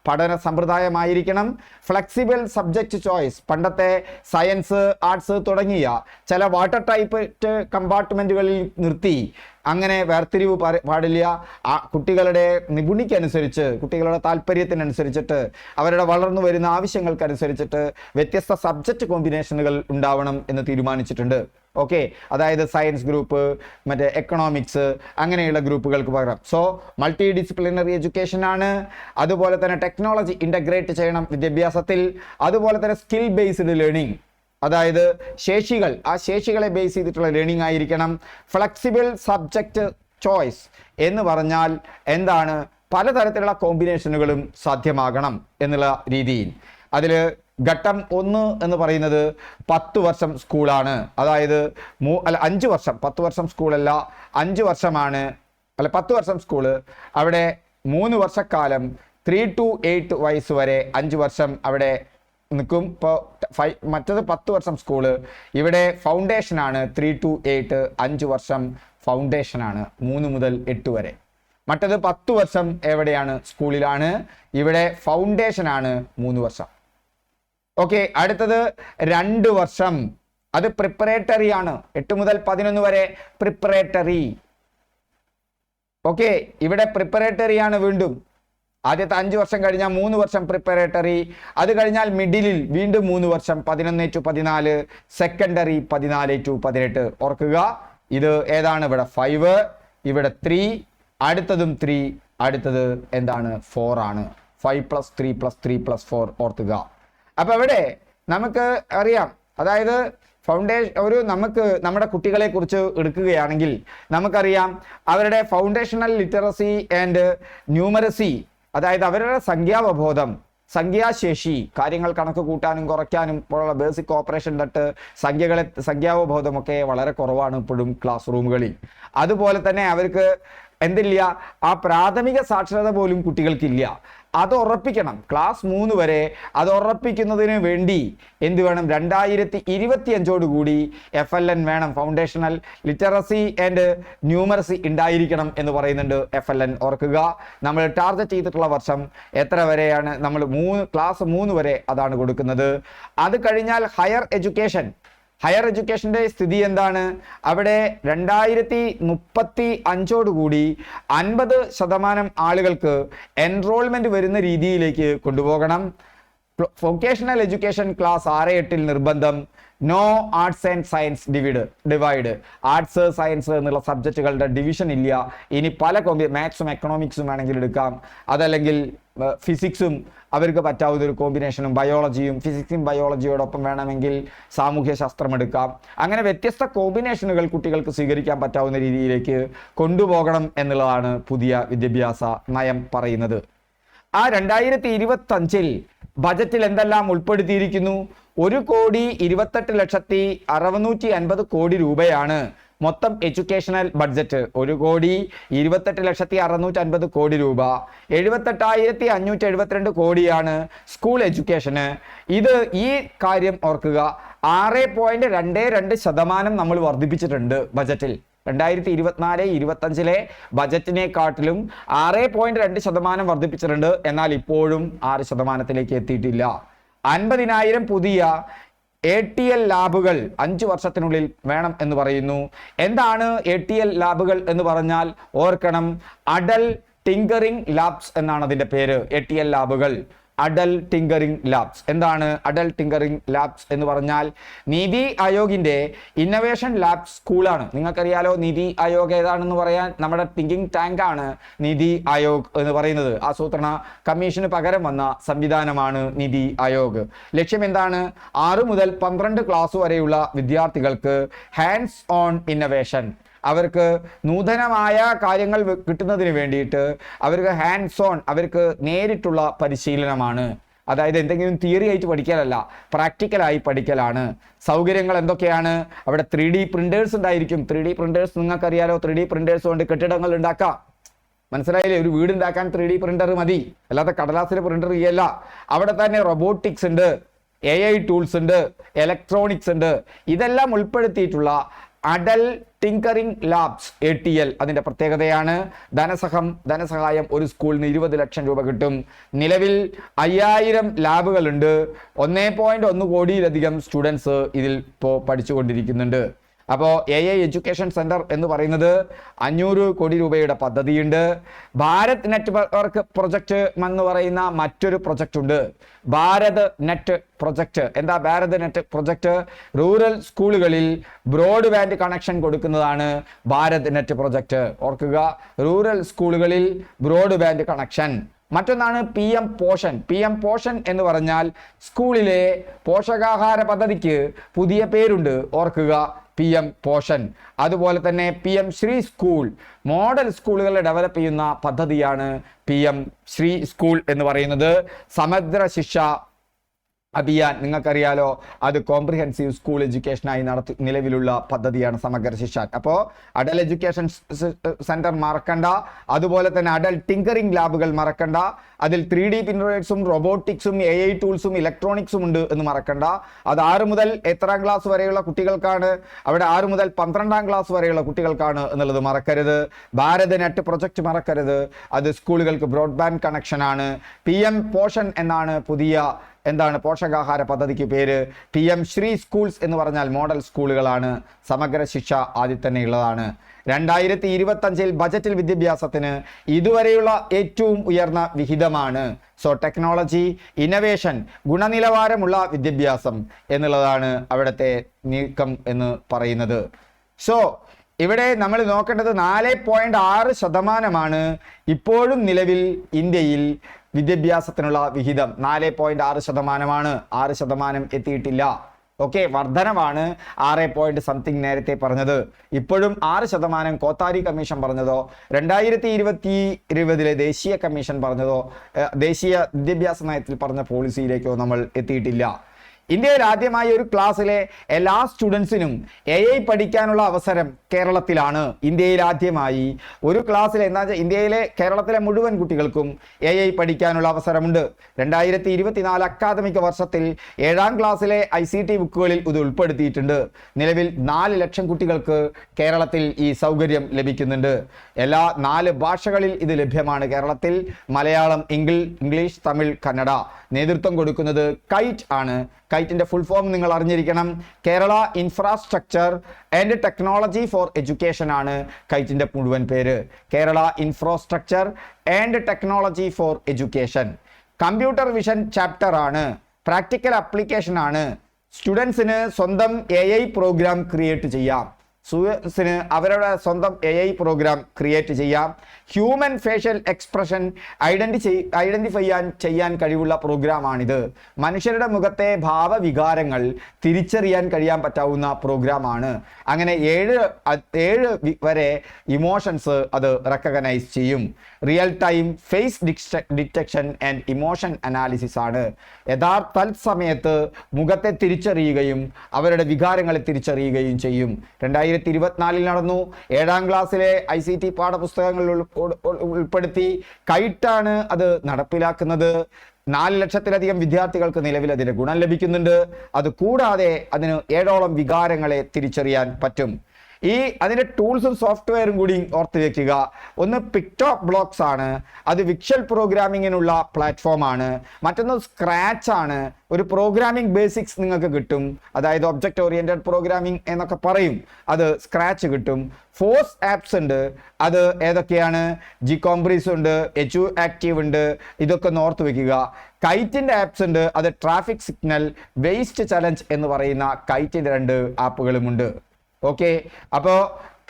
പഠന സമ്പ്രദായമായിരിക്കണം. ഫ്ലെക്സിബിൾ സബ്ജക്റ്റ് ചോയ്സ്, പണ്ടത്തെ സയൻസ്, ആർട്സ് തുടങ്ങിയ ചില വാട്ടർ ടൈപ്പ് കമ്പാർട്ട്മെൻറ്റുകളിൽ നിർത്തി അങ്ങനെ വേർതിരിവ് പാടില്ല. കുട്ടികളുടെ നിപുണിക്കനുസരിച്ച്, കുട്ടികളുടെ താല്പര്യത്തിനനുസരിച്ചിട്ട്, അവരുടെ വളർന്നു വരുന്ന ആവശ്യങ്ങൾക്കനുസരിച്ചിട്ട് വ്യത്യസ്ത സബ്ജക്റ്റ് കോമ്പിനേഷനുകൾ ഉണ്ടാവണം എന്ന് തീരുമാനിച്ചിട്ടുണ്ട്. ഓക്കെ, അതായത് സയൻസ് ഗ്രൂപ്പ്, മറ്റേ എക്കണോമിക്സ്, അങ്ങനെയുള്ള ഗ്രൂപ്പുകൾക്ക് പകരം. സോ മൾട്ടി ഡിസിപ്ലിനറി എഡ്യൂക്കേഷൻ ആണ്. അതുപോലെ തന്നെ ടെക്നോളജി ഇൻ്റഗ്രേറ്റ് ചെയ്യണം വിദ്യാഭ്യാസത്തിൽ. അതുപോലെ തന്നെ സ്കിൽ ബേസ്ഡ് ലേണിംഗ്, അതായത് ശേഷികളെ ബേസ് ചെയ്തിട്ടുള്ള ലേണിംഗ് ആയിരിക്കണം. ഫ്ലെക്സിബിൾ സബ്ജക്റ്റ് ചോയ്സ് എന്ന് പറഞ്ഞാൽ എന്താണ്? പലതരത്തിലുള്ള കോമ്പിനേഷനുകളും സാധ്യമാകണം എന്നുള്ള രീതിയിൽ. അതിൽ ഘട്ടം 1 എന്ന് പറയുന്നത് 10 വർഷം സ്കൂളാണ്. അതായത് 5 വർഷം, 10 വർഷം സ്കൂളല്ല, 5 വർഷമാണ്. 10 വർഷം സ്കൂള്, അവിടെ 3 വർഷക്കാലം 3 to 8 വയസ്സ് വരെ 5 വർഷം അവിടെ നിൽക്കും. ഇപ്പോൾ മറ്റത് 10 വർഷം സ്കൂള്, ഇവിടെ ഫൗണ്ടേഷനാണ് 3 to 8, 5 വർഷം ഫൗണ്ടേഷനാണ് 3 മുതൽ 8 വരെ. മറ്റത് 10 വർഷം എവിടെയാണ്? സ്കൂളിലാണ്. ഇവിടെ ഫൗണ്ടേഷനാണ് 3 വർഷം. ഓക്കെ, അടുത്തത് 2 വർഷം, അത് പ്രിപ്പറേറ്ററി ആണ്. 8 മുതൽ 11 വരെ പ്രിപ്പറേറ്ററി. ഓക്കെ, ഇവിടെ പ്രിപ്പറേറ്ററി ആണ്. വീണ്ടും ആദ്യത്തെ 5 വർഷം കഴിഞ്ഞാൽ 3 വർഷം പ്രിപ്പറേറ്ററി. അത് കഴിഞ്ഞാൽ മിഡിലിൽ വീണ്ടും 3 വർഷം 11 to 14, സെക്കൻഡറി 14 to 18. ഓർക്കുക, ഇത് ഏതാണ്? ഇവിടെ 5, ഇവിടെ 3, അടുത്തതും 3, അടുത്തത് എന്താണ്? 4 ആണ്. 5 + 3 + 3 + 4. ഓർക്കുക. അപ്പൊ അവിടെ നമുക്ക് അറിയാം, അതായത് നമുക്ക് നമ്മുടെ കുട്ടികളെ കുറിച്ച് എടുക്കുകയാണെങ്കിൽ നമുക്കറിയാം അവരുടെ ഫൗണ്ടേഷണൽ ലിറ്ററസി ആൻഡ് ന്യൂമറസി, അതായത് അവരുടെ സംഖ്യാവബോധം, സംഖ്യാശേഷി, കാര്യങ്ങൾ കണക്ക് കൂട്ടാനും കുറയ്ക്കാനും പോലുള്ള ബേസിക് ഓപ്പറേഷൻ തൊട്ട് സംഖ്യാവബോധമൊക്കെ വളരെ കുറവാണ് ഇപ്പോഴും ക്ലാസ് റൂമുകളിൽ. അതുപോലെ തന്നെ അവർക്ക് എന്തില്ല, ആ പ്രാഥമിക സാക്ഷരത പോലും കുട്ടികൾക്കില്ല. അത് ഉറപ്പിക്കണം. ക്ലാസ് 3 വരെ അത് ഉറപ്പിക്കുന്നതിന് വേണ്ടി എന്ത് വേണം? 2025 FLN വേണം. ഫൗണ്ടേഷണൽ ലിറ്ററസി ആൻഡ് ന്യൂമറസി ഉണ്ടായിരിക്കണം എന്ന് പറയുന്നുണ്ട് FLN. ഓർക്കുക, നമ്മൾ ടാർഗറ്റ് ചെയ്തിട്ടുള്ള വർഷം എത്ര വരെയാണ്? നമ്മൾ ക്ലാസ് 3 വരെ അതാണ് കൊടുക്കുന്നത്. അത് കഴിഞ്ഞാൽ ഹയർ എഡ്യൂക്കേഷൻ്റെ സ്ഥിതി എന്താണ്? അവിടെ 2035 50% ആളുകൾക്ക് എൻറോൾമെന്റ് വരുന്ന രീതിയിലേക്ക് കൊണ്ടുപോകണം. വൊക്കേഷണൽ എഡ്യൂക്കേഷൻ ക്ലാസ് 6-8 നിർബന്ധം. No arts and science divide. Arts, science എന്നുള്ള സബ്ജക്റ്റുകളുടെ ഡിവിഷൻ ഇല്ല. ഇനി പല മാത്സും എക്കണോമിക്സും വേണമെങ്കിൽ എടുക്കാം, അതല്ലെങ്കിൽ ഫിസിക്സും അവർക്ക് പറ്റാവുന്ന ഒരു കോമ്പിനേഷനും, ഫിസിക്സും ബയോളജിയോടൊപ്പം വേണമെങ്കിൽ സാമൂഹ്യ ശാസ്ത്രം എടുക്കാം. അങ്ങനെ വ്യത്യസ്ത കോമ്പിനേഷനുകൾ കുട്ടികൾക്ക് സ്വീകരിക്കാൻ പറ്റാവുന്ന രീതിയിലേക്ക് കൊണ്ടുപോകണം എന്നുള്ളതാണ് പുതിയ വിദ്യാഭ്യാസ നയം പറയുന്നത്. ആ 2025 ബജറ്റിൽ എന്തെല്ലാം ഉൾപ്പെടുത്തിയിരിക്കുന്നു? 1,28,650 കോടി രൂപയാണ് മൊത്തം എഡ്യൂക്കേഷണൽ ബഡ്ജറ്റ്. 1,28,650 കോടി രൂപ. 78,572 കോടിയാണ് സ്കൂൾ എഡ്യൂക്കേഷന്. ഈ കാര്യം ഓർക്കുക, 6.22% നമ്മൾ വർദ്ധിപ്പിച്ചിട്ടുണ്ട് ബജറ്റിൽ. 2024-25 ബജറ്റിനെക്കാട്ടിലും 6.2% വർദ്ധിപ്പിച്ചിട്ടുണ്ട്. എന്നാൽ ഇപ്പോഴും 6% എത്തിയിട്ടില്ല. 50,000 പുതിയ ATL ലാബുകൾ 5 വർഷത്തിനുള്ളിൽ വേണം എന്ന് പറയുന്നു. എന്താണ് ATL ലാബുകൾ എന്ന് പറഞ്ഞാൽ? ഓർക്കണം, അഡൽ ടിങ്കറിംഗ് ലാബ്സ് എന്നാണ് അതിൻ്റെ പേര്. ATL ലാബുകൾ, അഡൽ ടിങ്കറിംഗ് ലാബ്സ്. എന്താണ് അഡൽ ടിങ്കറിംഗ് ലാബ്സ് എന്ന് പറഞ്ഞാൽ? നീതി ആയോഗിന്റെ ഇന്നൊവേഷൻ ലാബ് സ്കൂളാണ്. നിങ്ങൾക്കറിയാലോ നീതി ആയോഗ് ഏതാണെന്ന് പറയാൻ? നമ്മുടെ തിങ്കിങ് ടാങ്ക് ആണ് നീതി ആയോഗ് എന്ന് പറയുന്നത്. ആസൂത്രണ കമ്മീഷന് പകരം വന്ന സംവിധാനമാണ് നീതി ആയോഗ്. ലക്ഷ്യം എന്താണ്? 6 മുതൽ 12 ക്ലാസ് വരെയുള്ള വിദ്യാർത്ഥികൾക്ക് ഹാൻഡ്സ് ഓൺ ഇന്നൊവേഷൻ, അവർക്ക് നൂതനമായ കാര്യങ്ങൾ കിട്ടുന്നതിന് വേണ്ടിയിട്ട് അവർക്ക് ഹാൻഡ്സ് ഓൺ, അവർക്ക് നേരിട്ടുള്ള പരിശീലനമാണ്. അതായത് എന്തെങ്കിലും തിയറി ആയിട്ട് പഠിക്കലല്ല, പ്രാക്ടിക്കലായി പഠിക്കലാണ്. സൗകര്യങ്ങൾ എന്തൊക്കെയാണ്? അവിടെ 3D പ്രിന്റേഴ്സ് ഉണ്ടായിരിക്കും. 3D പ്രിന്റേഴ്സ് നിങ്ങൾക്കറിയാലോ, 3D പ്രിന്റേഴ്സ് കൊണ്ട് കെട്ടിടങ്ങൾ ഉണ്ടാക്കാം. മനസ്സിലായില്ലേ? ഒരു വീട് ഉണ്ടാക്കാൻ 3D പ്രിന്റർ മതി, അല്ലാതെ കടലാസിലെ പ്രിന്റർ ചെയ്യല്ല. അവിടെ തന്നെ റോബോട്ടിക്സ് ഉണ്ട്, AI ടൂൾസ് ഉണ്ട്, ഇലക്ട്രോണിക്സ് ഉണ്ട്. ഇതെല്ലാം ഉൾപ്പെടുത്തിയിട്ടുള്ള അഡൽ ടിങ്കറിംഗ് ലാബ്സ് ATL അതിന്റെ പ്രത്യേകതയാണ്. ധനസഹായം ഒരു സ്കൂളിന് 20 ലക്ഷം രൂപ കിട്ടും. നിലവിൽ 5000 ലാബുകളുണ്ട്. 1.1 കോടിയിലധികം സ്റ്റുഡൻസ് ഇതിൽ ഇപ്പോൾ പഠിച്ചുകൊണ്ടിരിക്കുന്നുണ്ട്. അപ്പോൾ AI എഡ്യൂക്കേഷൻ സെന്റർ എന്ന് പറയുന്നത് 500 കോടി രൂപയുടെ പദ്ധതിയുണ്ട്. ഭാരത് നെറ്റ്വർക്ക് പ്രൊജക്ട് എന്ന് പറയുന്ന മറ്റൊരു പ്രൊജക്റ്റ് ഉണ്ട്, ഭാരത് നെറ്റ് പ്രൊജക്ട്. എന്താ ഭാരത് നെറ്റ് പ്രൊജക്ട്? റൂറൽ സ്കൂളുകളിൽ ബ്രോഡ്ബാൻഡ് കണക്ഷൻ കൊടുക്കുന്നതാണ് ഭാരത് നെറ്റ് പ്രൊജക്ട്. ഓർക്കുക, റൂറൽ സ്കൂളുകളിൽ ബ്രോഡ്ബാൻഡ് കണക്ഷൻ. മറ്റൊന്നാണ് PM പോഷൻ. PM പോഷൻ എന്ന് പറഞ്ഞാൽ സ്കൂളിലെ പോഷകാഹാര പദ്ധതിക്ക് പുതിയ പേരുണ്ട്, ഓർക്കുക, PM പോഷൻ. അതുപോലെ തന്നെ PM ശ്രീ സ്കൂൾ, മോഡൽ സ്കൂളുകളെ ഡെവലപ്പ് ചെയ്യുന്ന പദ്ധതിയാണ് PM ശ്രീ സ്കൂൾ എന്ന് പറയുന്നത്. സമഗ്ര ശിക്ഷ അഭിയാൻ നിങ്ങൾക്കറിയാലോ, അത് കോംപ്രിഹെൻസീവ് സ്കൂൾ എഡ്യൂക്കേഷനായി നിലവിലുള്ള പദ്ധതിയാണ് സമഗ്ര ശിക്ഷ. അപ്പോൾ അഡൽ എഡ്യൂക്കേഷൻ സെന്റർ മറക്കണ്ട. അതുപോലെ തന്നെ അഡൽ ടിങ്കറിംഗ് ലാബുകൾ മറക്കണ്ട. അതിൽ 3D പ്രിന്റേഴ്സും റോബോട്ടിക്സും AI ടൂൾസും ഇലക്ട്രോണിക്സും ഉണ്ട് എന്ന് മറക്കണ്ട. അത് 6 മുതൽ എത്രാം ക്ലാസ് വരെയുള്ള കുട്ടികൾക്കാണ്? അവിടെ 6 മുതൽ 12ാം ക്ലാസ് വരെയുള്ള കുട്ടികൾക്കാണ് എന്നുള്ളത് മറക്കരുത്. ഭാരത് നെറ്റ് പ്രൊജക്ട് മറക്കരുത്, അത് സ്കൂളുകൾക്ക് ബ്രോഡ്ബാൻഡ് കണക്ഷൻ ആണ്. PM പോഷൻ എന്നാണ് പുതിയ പോഷകാഹാര പദ്ധതിക്ക് പേര്. PM ശ്രീ സ്കൂൾസ് എന്ന് പറഞ്ഞാൽ മോഡൽ സ്കൂളുകളാണ്. സമഗ്ര ശിക്ഷ ആദ്യം തന്നെ ഉള്ളതാണ്. 2025 ബജറ്റിൽ വിദ്യാഭ്യാസത്തിന് ഇതുവരെയുള്ള ഏറ്റവും ഉയർന്ന വിഹിതമാണ്. സോ ടെക്നോളജി, ഇന്നവേഷൻ, ഗുണനിലവാരമുള്ള വിദ്യാഭ്യാസം എന്നുള്ളതാണ് അവിടുത്തെ നീക്കം എന്ന് പറയുന്നത്. സോ ഇവിടെ നമ്മൾ നോക്കേണ്ടത് 4.6% ഇപ്പോഴും നിലവിൽ ഇന്ത്യയിൽ വിദ്യാഭ്യാസത്തിനുള്ള വിഹിതം. 4.6%, 6% എത്തിയിട്ടില്ല. ഓക്കെ, വർധനവാണ്. 6 നേരത്തെ പറഞ്ഞത്. ഇപ്പോഴും 6% കോത്താരി കമ്മീഷൻ പറഞ്ഞതോ 2020 ദേശീയ കമ്മീഷൻ പറഞ്ഞതോ ദേശീയ വിദ്യാഭ്യാസ നയത്തിൽ പറഞ്ഞ പോളിസിയിലേക്കോ നമ്മൾ എത്തിയിട്ടില്ല. ഇന്ത്യയിൽ ആദ്യമായി ഒരു ക്ലാസ്സിലെ എല്ലാ സ്റ്റുഡൻസിനും AI പഠിക്കാനുള്ള അവസരം കേരളത്തിലാണ്. ഇന്ത്യയിൽ ആദ്യമായി ഒരു ക്ലാസ്സിൽ, ഇന്ത്യയിലെ കേരളത്തിലെ മുഴുവൻ കുട്ടികൾക്കും AI പഠിക്കാനുള്ള അവസരമുണ്ട്. 2024 അക്കാദമിക വർഷത്തിൽ 7ാം ക്ലാസ്സിലെ ICT ബുക്കുകളിൽ ഇത് ഉൾപ്പെടുത്തിയിട്ടുണ്ട്. നിലവിൽ 4 ലക്ഷം കുട്ടികൾക്ക് കേരളത്തിൽ ഈ സൗകര്യം ലഭിക്കുന്നുണ്ട്. എല്ലാ 4 ഭാഷകളിൽ ഇത് ലഭ്യമാണ് കേരളത്തിൽ: മലയാളം, ഇംഗ്ലീഷ്, തമിഴ്, കന്നഡ. നേതൃത്വം കൊടുക്കുന്നത് കൈറ്റ് ആണ്. കൈറ്റിന്റെ ഫുൾ ഫോം നിങ്ങൾ അറിഞ്ഞിരിക്കണം. Kerala infrastructure and technology for education ആണ് കൈറ്റിന്റെ മുഴുവൻ പേര്. Kerala infrastructure and technology for education. Computer vision chapter ആണ്. പ്രാക്ടിക്കൽ ആപ്ലിക്കേഷൻ ആണ്. സ്റ്റുഡൻസിന് സ്വന്തം AI പ്രോഗ്രാം ക്രിയേറ്റ് ചെയ്യാം. സ്റ്റുഡൻസിന് അവരുടെ സ്വന്തം AI പ്രോഗ്രാം ക്രിയേറ്റ് ചെയ്യാം. ഹ്യൂമൻ ഫേഷ്യൽ എക്സ്പ്രഷൻ ഐഡന്റിഫൈ ചെയ്യാൻ കഴിവുള്ള പ്രോഗ്രാമാണിത്. മനുഷ്യരുടെ മുഖത്തെ ഭാവവികാരങ്ങൾ തിരിച്ചറിയാൻ കഴിയാൻ പറ്റാവുന്ന പ്രോഗ്രാമാണ്. അങ്ങനെ 7 വരെ ഇമോഷൻസ് അത് റെക്കഗ്നൈസ് ചെയ്യും. Real time face detection and emotion analysis ആണ്. തത്സമയത്ത് മുഖത്തെ തിരിച്ചറിയുകയും അവരുടെ വികാരങ്ങളെ തിരിച്ചറിയുകയും ചെയ്യും. 2024 നടന്നു. 7ാം ക്ലാസ്സിലെ ICT പാഠപുസ്തകങ്ങളിൽ ഉൾപ്പെടുത്തി. കൈറ്റാണ് അത് നടപ്പിലാക്കുന്നത്. 4 ലക്ഷത്തിലധികം വിദ്യാർത്ഥികൾക്ക് നിലവിൽ അതിന്റെ ഗുണം ലഭിക്കുന്നുണ്ട്. അത് കൂടാതെ അതിന് 7ഓളം വികാരങ്ങളെ തിരിച്ചറിയാൻ പറ്റും. അതിന്റെ ടൂൾസും സോഫ്റ്റ്വെയറും കൂടി ഓർത്ത് വെക്കുക. ഒന്ന് പിക്ടോപ്പ് ബ്ലോക്സ് ആണ്, അത് വിഷ്വൽ പ്രോഗ്രാമിങ്ങിനുള്ള പ്ലാറ്റ്ഫോം ആണ്. മറ്റൊന്ന് സ്ക്രാച്ച് ആണ്. ഒരു പ്രോഗ്രാമിംഗ് ബേസിക്സ് നിങ്ങൾക്ക് കിട്ടും, അതായത് ഒബ്ജക്റ്റ് ഓറിയന്റഡ് പ്രോഗ്രാമിംഗ് എന്നൊക്കെ പറയും, അത് സ്ക്രാച്ച് കിട്ടും. ഫോഴ്സ് ആപ്സ് ഉണ്ട്. അത് ഏതൊക്കെയാണ്? ജികോംബ്രീസ് ഉണ്ട്, HU ആക്റ്റീവ് ഉണ്ട്. ഇതൊക്കെ ഓർത്ത് വെക്കുക. കൈറ്റിന്റെ ആപ്സ് ഉണ്ട്. അത് ട്രാഫിക് സിഗ്നൽ, വേസ്റ്റ് ചലഞ്ച് എന്ന് പറയുന്ന കൈറ്റിന്റെ 2 ആപ്പുകളുമുണ്ട്. ഓക്കെ, അപ്പോൾ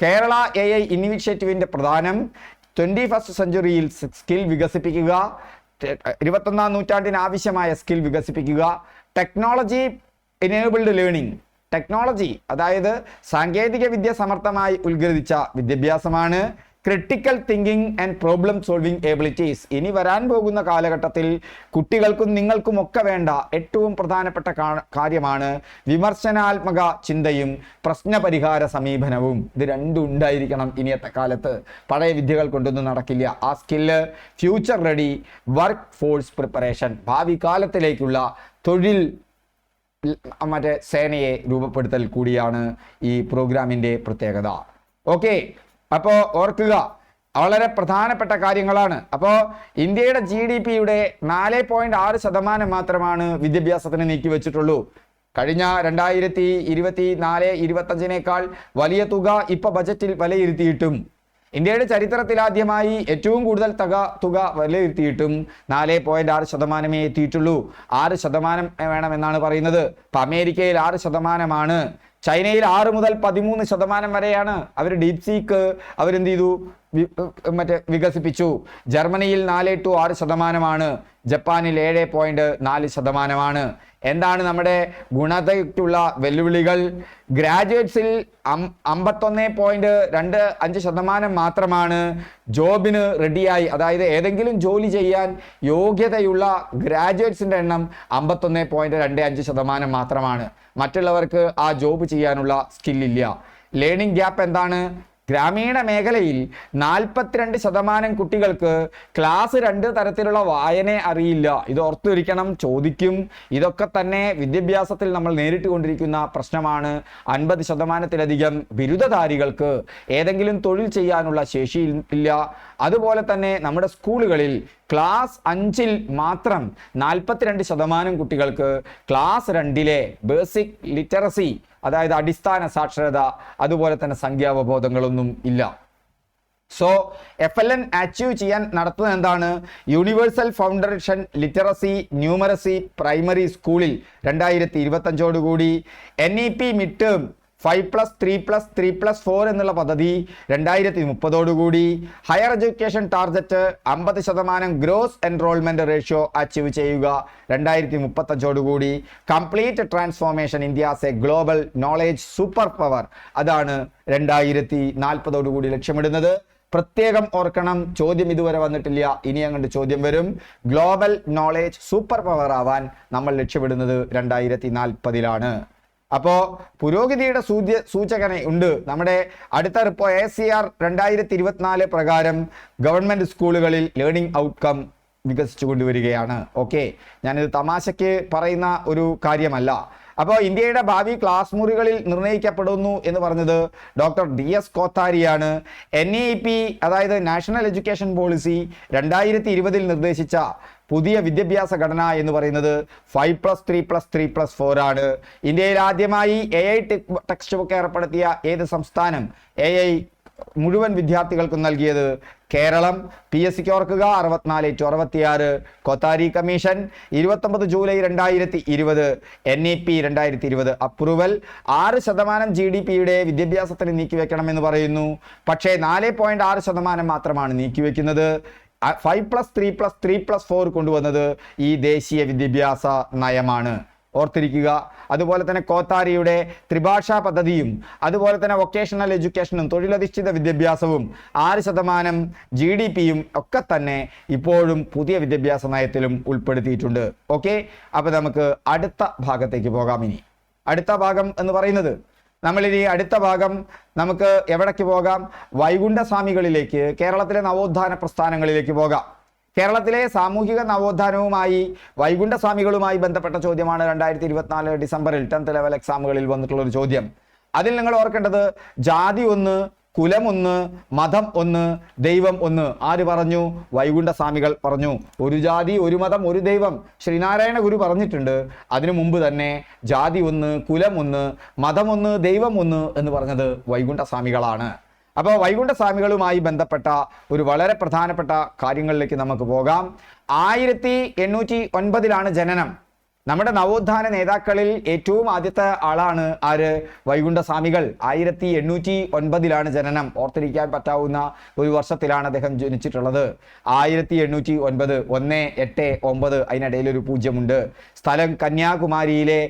കേരള AI ഇനിഷ്യേറ്റീവിന്റെ പ്രധാനം 21st സെഞ്ച്വറിയിൽ സ്കിൽ വികസിപ്പിക്കുക, 21ാം നൂറ്റാണ്ടിന് ആവശ്യമായ സ്കിൽ വികസിപ്പിക്കുക. Technology enabled learning. ടെക്നോളജി അതായത് സാങ്കേതിക വിദ്യ സമർത്ഥമായി ഉത്ഗ്രഥിച്ച വിദ്യാഭ്യാസമാണ്. Critical thinking and problem solving abilities. ഇനി വരാൻ പോകുന്ന കാലഘട്ടത്തിൽ കുട്ടികൾക്കും നിങ്ങൾക്കും ഒക്കെ വേണ്ട ഏറ്റവും പ്രധാനപ്പെട്ട കാര്യമാണ് വിമർശനാത്മക ചിന്തയും പ്രശ്നപരിഹാര സമീപനവും. ഇത് രണ്ടും ഉണ്ടായിരിക്കണം ഇനിയത്തെ കാലത്ത്. പഴയ വിദ്യകൾ കൊണ്ടൊന്നും നടക്കില്ല. ആ skill future ready work force preparation, ഭാവി കാലത്തിലേക്കുള്ള തൊഴിൽ സേനയെ രൂപപ്പെടുത്തൽ കൂടിയാണ് ഈ പ്രോഗ്രാമിൻ്റെ പ്രത്യേകത. ഓക്കെ, അപ്പോൾ ഓർക്കുക, വളരെ പ്രധാനപ്പെട്ട കാര്യങ്ങളാണ്. അപ്പോൾ ഇന്ത്യയുടെ GDP-യുടെ 4.6% മാത്രമാണ് വിദ്യാഭ്യാസത്തിന് നീക്കിവെച്ചിട്ടുള്ളൂ. കഴിഞ്ഞ 2024-25 വലിയ തുക ഇപ്പോൾ ബജറ്റിൽ വിലയിരുത്തിയിട്ടും ഇന്ത്യയുടെ ചരിത്രത്തിലാദ്യമായി ഏറ്റവും കൂടുതൽ തുക വിലയിരുത്തിയിട്ടും 4.6% എത്തിയിട്ടുള്ളൂ. 6% വേണമെന്നാണ് പറയുന്നത്. ഇപ്പം അമേരിക്കയിൽ 6%, ചൈനയിൽ 6 മുതൽ 13% വരെയാണ്. അവർ ഡീപ് സീക്ക് അവരെന്ത് ചെയ്തു, വികസിപ്പിച്ചു. ജർമ്മനിയിൽ 4 to 6%, ജപ്പാനിൽ 7.4%. എന്താണ് നമ്മുടെ ഗുണതയ്ക്കുള്ള വെല്ലുവിളികൾ? ഗ്രാജുവേറ്റ്സിൽ 51.25% മാത്രമാണ് ജോബിന് റെഡിയായി, അതായത് ഏതെങ്കിലും ജോലി ചെയ്യാൻ യോഗ്യതയുള്ള ഗ്രാജുവേറ്റ്സിൻ്റെ എണ്ണം 51.25% മാത്രമാണ്. മറ്റുള്ളവർക്ക് ആ ജോബ് ചെയ്യാനുള്ള സ്കില്ലില്ല. ലേണിംഗ് ഗ്യാപ്പ് എന്താണ്? ഗ്രാമീണ മേഖലയിൽ 42% കുട്ടികൾക്ക് ക്ലാസ് 2 തരത്തിലുള്ള വായന അറിയില്ല. ഇത് ഓർത്തിരിക്കണം, ചോദിക്കും. ഇതൊക്കെ തന്നെ വിദ്യാഭ്യാസത്തിൽ നമ്മൾ നേരിട്ട് കൊണ്ടിരിക്കുന്ന പ്രശ്നമാണ്. 50%-ലധികം ബിരുദധാരികൾക്ക് ഏതെങ്കിലും തൊഴിൽ ചെയ്യാനുള്ള ശേഷി ഇല്ല. അതുപോലെ തന്നെ നമ്മുടെ സ്കൂളുകളിൽ ക്ലാസ് 5-ൽ മാത്രം 42% കുട്ടികൾക്ക് ക്ലാസ് 2-ലെ ബേസിക് ലിറ്ററസി, അതായത് അടിസ്ഥാന സാക്ഷരത, അതുപോലെ തന്നെ സംഖ്യാവബോധങ്ങളൊന്നും ഇല്ല. സോ FLN അച്ചീവ് ചെയ്യാൻ നടത്തുന്നത് എന്താണ്? Universal foundation literacy numeracy primary സ്കൂളിൽ 2025 NEP മിഡ് ടേം 5+3+3+4 എന്നുള്ള പദ്ധതി 2030 higher education target 50% gross enrolment ratio achieve ചെയ്യുക 2035 complete transformation India as A global knowledge super power, അതാണ് 2040 ലക്ഷ്യമിടുന്നത്. പ്രത്യേകം ഓർക്കണം, ചോദ്യം ഇതുവരെ വന്നിട്ടില്ല, ഇനി അങ്ങോട്ട് ചോദ്യം വരും. ഗ്ലോബൽ നോളേജ് സൂപ്പർ പവർ ആവാൻ നമ്മൾ ലക്ഷ്യമിടുന്നത് 2040 അപ്പോൾ പുരോഗതിയുടെ സൂചകന ഉണ്ട്. നമ്മുടെ അടുത്ത ACR 2024 പ്രകാരം ഗവൺമെന്റ് സ്കൂളുകളിൽ ലേണിംഗ് ഔട്ട്കം വികസിച്ചു കൊണ്ടുവരികയാണ്. ഓക്കെ, ഞാനിത് തമാശയ്ക്ക് പറയുന്ന ഒരു കാര്യമല്ല. അപ്പോൾ ഇന്ത്യയുടെ ഭാവി ക്ലാസ് മുറികളിൽ നിർണ്ണയിക്കപ്പെടുന്നു എന്ന് പറഞ്ഞത് ഡോക്ടർ DS കോത്താരിയാണ്. NEP, അതായത് നാഷണൽ എഡ്യൂക്കേഷൻ പോളിസി 2020 നിർദ്ദേശിച്ച പുതിയ വിദ്യാഭ്യാസ ഘടന എന്ന് പറയുന്നത് 5+3+3+4 ആണ്. ഇന്ത്യയിൽ ആദ്യമായി AI ടെക്സ്റ്റ് ബുക്ക് ഏർപ്പെടുത്തിയ ഏത് സംസ്ഥാനം? AI മുഴുവൻ വിദ്യാർത്ഥികൾക്കും നൽകിയത് കേരളം. PSCക്ക് ഓർക്കുക 64/66. Kothari commission 29 July 2020. NEP 2020 approval. 6% GDP-യുടെ വിദ്യാഭ്യാസത്തിന് നീക്കിവെക്കണമെന്ന് പറയുന്നു. പക്ഷേ 4.6% മാത്രമാണ് നീക്കിവെക്കുന്നത്. 5+3+3+4 കൊണ്ടുവന്നത് ഈ ദേശീയ വിദ്യാഭ്യാസ നയമാണ്, ഓർത്തിരിക്കുക. അതുപോലെ തന്നെ കോത്താരിയുടെ ത്രിഭാഷാ പദ്ധതിയും അതുപോലെ തന്നെ വൊക്കേഷണൽ എഡ്യൂക്കേഷനും തൊഴിലധിഷ്ഠിത വിദ്യാഭ്യാസവും 6% GDP-യും ഒക്കെ തന്നെ ഇപ്പോഴും പുതിയ വിദ്യാഭ്യാസ നയത്തിലും ഉൾപ്പെടുത്തിയിട്ടുണ്ട്. ഓക്കെ, അപ്പോൾ നമുക്ക് അടുത്ത ഭാഗത്തേക്ക് പോകാം. ഇനി അടുത്ത ഭാഗം എന്ന് പറയുന്നത് നമ്മളിനി അടുത്ത ഭാഗം നമുക്ക് എവിടേക്ക് പോകാം? വൈകുണ്ഠസ്വാമികളിലേക്ക്, കേരളത്തിലെ നവോത്ഥാന പ്രസ്ഥാനങ്ങളിലേക്ക് പോകാം. കേരളത്തിലെ സാമൂഹിക നവോത്ഥാനവുമായി വൈകുണ്ഠസ്വാമികളുമായി ബന്ധപ്പെട്ട ചോദ്യമാണ് 2024 ഡിസംബറിൽ 10th ലെവൽ എക്സാമുകളിൽ വന്നിട്ടുള്ള ഒരു ചോദ്യം. അതിൽ നിങ്ങൾ ഓർക്കേണ്ടത് ജാതി 1, കുലം 1, മതം 1, ദൈവം 1. ആര് പറഞ്ഞു? വൈകുണ്ഠസ്വാമികൾ പറഞ്ഞു. ഒരു ജാതി, ഒരു മതം, ഒരു ദൈവം ശ്രീനാരായണ ഗുരു പറഞ്ഞിട്ടുണ്ട്. അതിനു മുമ്പ് തന്നെ ജാതി 1, കുലം 1, മതം 1, ദൈവം 1 എന്ന് പറഞ്ഞത് വൈകുണ്ഠസ്വാമികളാണ്. അപ്പോൾ വൈകുണ്ഠസ്വാമികളുമായി ബന്ധപ്പെട്ട ഒരു വളരെ പ്രധാനപ്പെട്ട കാര്യങ്ങളിലേക്ക് നമുക്ക് പോകാം. 1809 ജനനം. നമ്മുടെ നവോത്ഥാന നേതാക്കളിൽ ഏറ്റവും ആദ്യത്തെ ആളാണ് ആര്? വൈകുണ്ഠസ്വാമികൾ. 1809 ജനനം. ഓർത്തിരിക്കാൻ പറ്റാവുന്ന ഒരു വർഷത്തിലാണ് അദ്ദേഹം ജനിച്ചിട്ടുള്ളത്. 1809, 189, അതിനിടയിൽ ഒരു 0 ഉണ്ട്. സ്ഥലം കന്യാകുമാരിയിലെ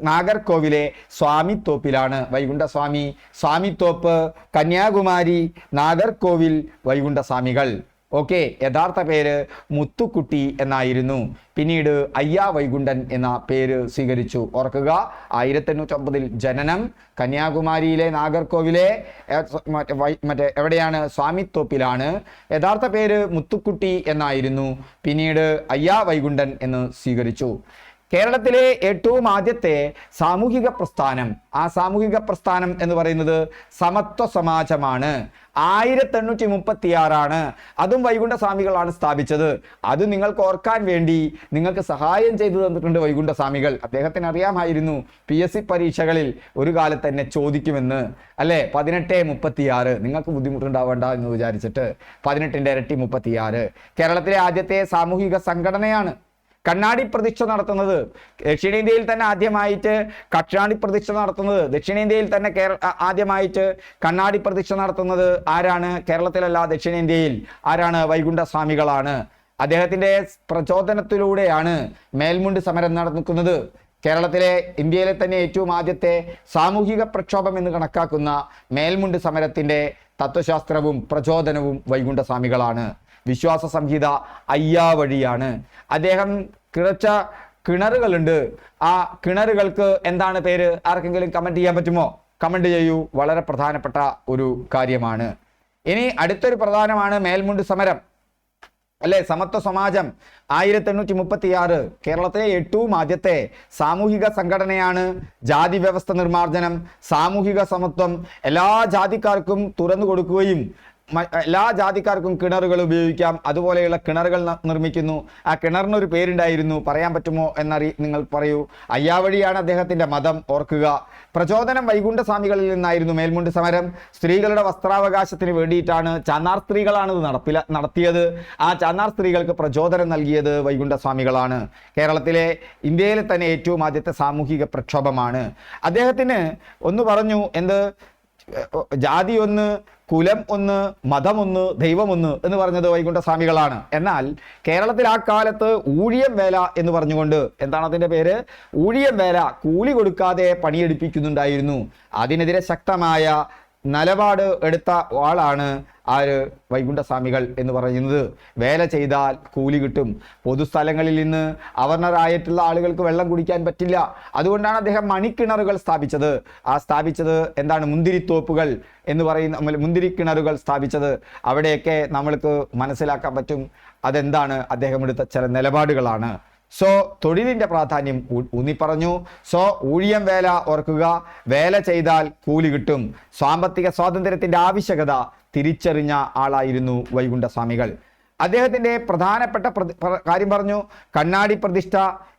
നാഗർകോവിലെ സ്വാമിത്തോപ്പിലാണ്. വൈകുണ്ഠസ്വാമി, സ്വാമിത്തോപ്പ്, കന്യാകുമാരി, നാഗർകോവിൽ, വൈകുണ്ഠസ്വാമികൾ. ഓക്കെ. യഥാർത്ഥ പേര് മുത്തുക്കുട്ടി എന്നായിരുന്നു. പിന്നീട് അയ്യാ വൈകുണ്ഠൻ എന്ന പേര് സ്വീകരിച്ചു. ഓർക്കുക, 1809 ജനനം, കന്യാകുമാരിയിലെ നാഗർകോവിലെ എവിടെയാണ്? സ്വാമിത്തോപ്പിലാണ്. യഥാർത്ഥ പേര് മുത്തുക്കുട്ടി എന്നായിരുന്നു. പിന്നീട് അയ്യാ വൈകുണ്ഠൻ എന്ന് സ്വീകരിച്ചു. കേരളത്തിലെ ഏറ്റവും ആദ്യത്തെ സാമൂഹിക പ്രസ്ഥാനം, ആ സാമൂഹിക പ്രസ്ഥാനം എന്ന് പറയുന്നത് സമത്വ സമാജമാണ്. 1836 അതും വൈകുണ്ഠസ്വാമികളാണ് സ്ഥാപിച്ചത്. അത് നിങ്ങൾക്ക് ഓർക്കാൻ വേണ്ടി നിങ്ങൾക്ക് സഹായം ചെയ്തു തന്നിട്ടുണ്ട് വൈകുണ്ഠസ്വാമികൾ. അദ്ദേഹത്തിന് അറിയാമായിരുന്നു PSC പരീക്ഷകളിൽ ഒരു കാലത്ത് തന്നെ ചോദിക്കുമെന്ന്, അല്ലേ? 1836. നിങ്ങൾക്ക് ബുദ്ധിമുട്ടുണ്ടാവേണ്ട എന്ന് വിചാരിച്ചിട്ട് 18ന്റെ ഇരട്ടി 36. കേരളത്തിലെ ആദ്യത്തെ സാമൂഹിക സംഘടനയാണ്. കണ്ണാടി പ്രതിഷ്ഠ നടത്തുന്നത് ദക്ഷിണേന്ത്യയിൽ തന്നെ ആദ്യമായിട്ട് കണ്ണാടി പ്രതിഷ്ഠ നടത്തുന്നത് ദക്ഷിണേന്ത്യയിൽ തന്നെ ആദ്യമായിട്ട് കണ്ണാടി പ്രതിഷ്ഠ നടത്തുന്നത് ആരാണ്? കേരളത്തിലല്ല, ദക്ഷിണേന്ത്യയിൽ. ആരാണ്? വൈകുണ്ഠസ്വാമികളാണ്. അദ്ദേഹത്തിന്റെ പ്രചോദനത്തിലൂടെയാണ് മേൽമുണ്ട് സമരം നടക്കുന്നത്. കേരളത്തിലെ, ഇന്ത്യയിലെ തന്നെ ഏറ്റവും ആദ്യത്തെ സാമൂഹിക പ്രക്ഷോഭം എന്ന് കണക്കാക്കുന്ന മേൽമുണ്ട് സമരത്തിന്റെ തത്വശാസ്ത്രവും പ്രചോദനവും വൈകുണ്ഠസ്വാമികളാണ്. വിശ്വാസ സംഹിത അയ്യാവഴിയാണ്. അദ്ദേഹം കിളച്ച കിണറുകളുണ്ട്. ആ കിണറുകൾക്ക് എന്താണ് പേര്? ആർക്കെങ്കിലും കമന്റ് ചെയ്യാൻ പറ്റുമോ? കമന്റ് ചെയ്യൂ. വളരെ പ്രധാനപ്പെട്ട ഒരു കാര്യമാണ്. ഇനി അടുത്തൊരു പ്രധാനമാണ് മേൽമുണ്ട് സമരം, അല്ലെ? സമത്വ സമാജം 1836 കേരളത്തിലെ ഏറ്റവും ആദ്യത്തെ സാമൂഹിക സംഘടനയാണ്. ജാതി വ്യവസ്ഥ നിർമ്മാർജ്ജനം, സാമൂഹിക സമത്വം, എല്ലാ ജാതിക്കാർക്കും തുറന്നു കൊടുക്കുകയും എല്ലാ ജാതിക്കാർക്കും കിണറുകൾ ഉപയോഗിക്കാം, അതുപോലെയുള്ള കിണറുകൾ നിർമ്മിക്കുന്നു. ആ കിണറിനൊരു പേരുണ്ടായിരുന്നു, പറയാൻ പറ്റുമോ നിങ്ങൾ പറയൂ. അയ്യാവഴിയാണ് അദ്ദേഹത്തിന്റെ മതം. ഓർക്കുക, പ്രചോദനം വൈകുണ്ഠസ്വാമികളിൽ നിന്നായിരുന്നു മേൽമുണ്ട് സമരം. സ്ത്രീകളുടെ വസ്ത്രാവകാശത്തിന് വേണ്ടിയിട്ടാണ്. ചാന്നാർ സ്ത്രീകളാണ് ഇത് നടത്തിയത്. ആ ചാന്നാർ സ്ത്രീകൾക്ക് പ്രചോദനം നൽകിയത് വൈകുണ്ഠസ്വാമികളാണ്. കേരളത്തിലെ, ഇന്ത്യയിലെ തന്നെ ഏറ്റവും ആദ്യത്തെ സാമൂഹിക പ്രക്ഷോഭമാണ്. അദ്ദേഹത്തിന് ഒന്ന് പറഞ്ഞു, എന്ത്? ജാതി ഒന്ന്, കുലം ഒന്ന്, മതമൊന്ന്, ദൈവമൊന്ന് എന്ന് പറഞ്ഞത് വൈകുണ്ഠസ്വാമികളാണ്. എന്നാൽ കേരളത്തിൽ ആ കാലത്ത് ഊഴിയം വേല എന്ന് പറഞ്ഞുകൊണ്ട്, എന്താണ് അതിന്റെ പേര്? ഊഴിയം വേല, കൂലി കൊടുക്കാതെ പണിയെടുപ്പിക്കുന്നുണ്ടായിരുന്നു. അതിനെതിരെ ശക്തമായ നിലപാട് എടുത്ത ആളാണ് ആര്? വൈകുണ്ഠസ്വാമികൾ എന്ന് പറയുന്നത്. വേല ചെയ്താൽ കൂലി കിട്ടും. പൊതുസ്ഥലങ്ങളിൽ നിന്ന് അവർണരായിട്ടുള്ള ആളുകൾക്ക് വെള്ളം കുടിക്കാൻ പറ്റില്ല. അതുകൊണ്ടാണ് അദ്ദേഹം മണിക്കിണറുകൾ സ്ഥാപിച്ചത്. ആ സ്ഥാപിച്ചത് എന്താണ്? മുന്തിരിത്തോപ്പുകൾ എന്ന് പറയുന്ന മുന്തിരി കിണറുകൾ സ്ഥാപിച്ചത്. അവിടെയൊക്കെ നമ്മൾക്ക് മനസ്സിലാക്കാൻ പറ്റും അതെന്താണ് അദ്ദേഹം എടുത്ത ചില നിലപാടുകളാണ്. തൊഴിലിന്റെ പ്രാധാന്യം ഊന്നി പറഞ്ഞു. ഊഴിയം വേല ഓർക്കുക, വേല ചെയ്താൽ കൂലി കിട്ടും. സാമ്പത്തിക സ്വാതന്ത്ര്യത്തിന്റെ ആവശ്യകത തിരിച്ചറിഞ്ഞ ആളായിരുന്നു വൈകുണ്ഠസ്വാമികൾ. അദ്ദേഹത്തിന്റെ പ്രധാനപ്പെട്ട കാര്യം പറഞ്ഞു. കണ്ണാടി പ്രതിഷ്ഠ,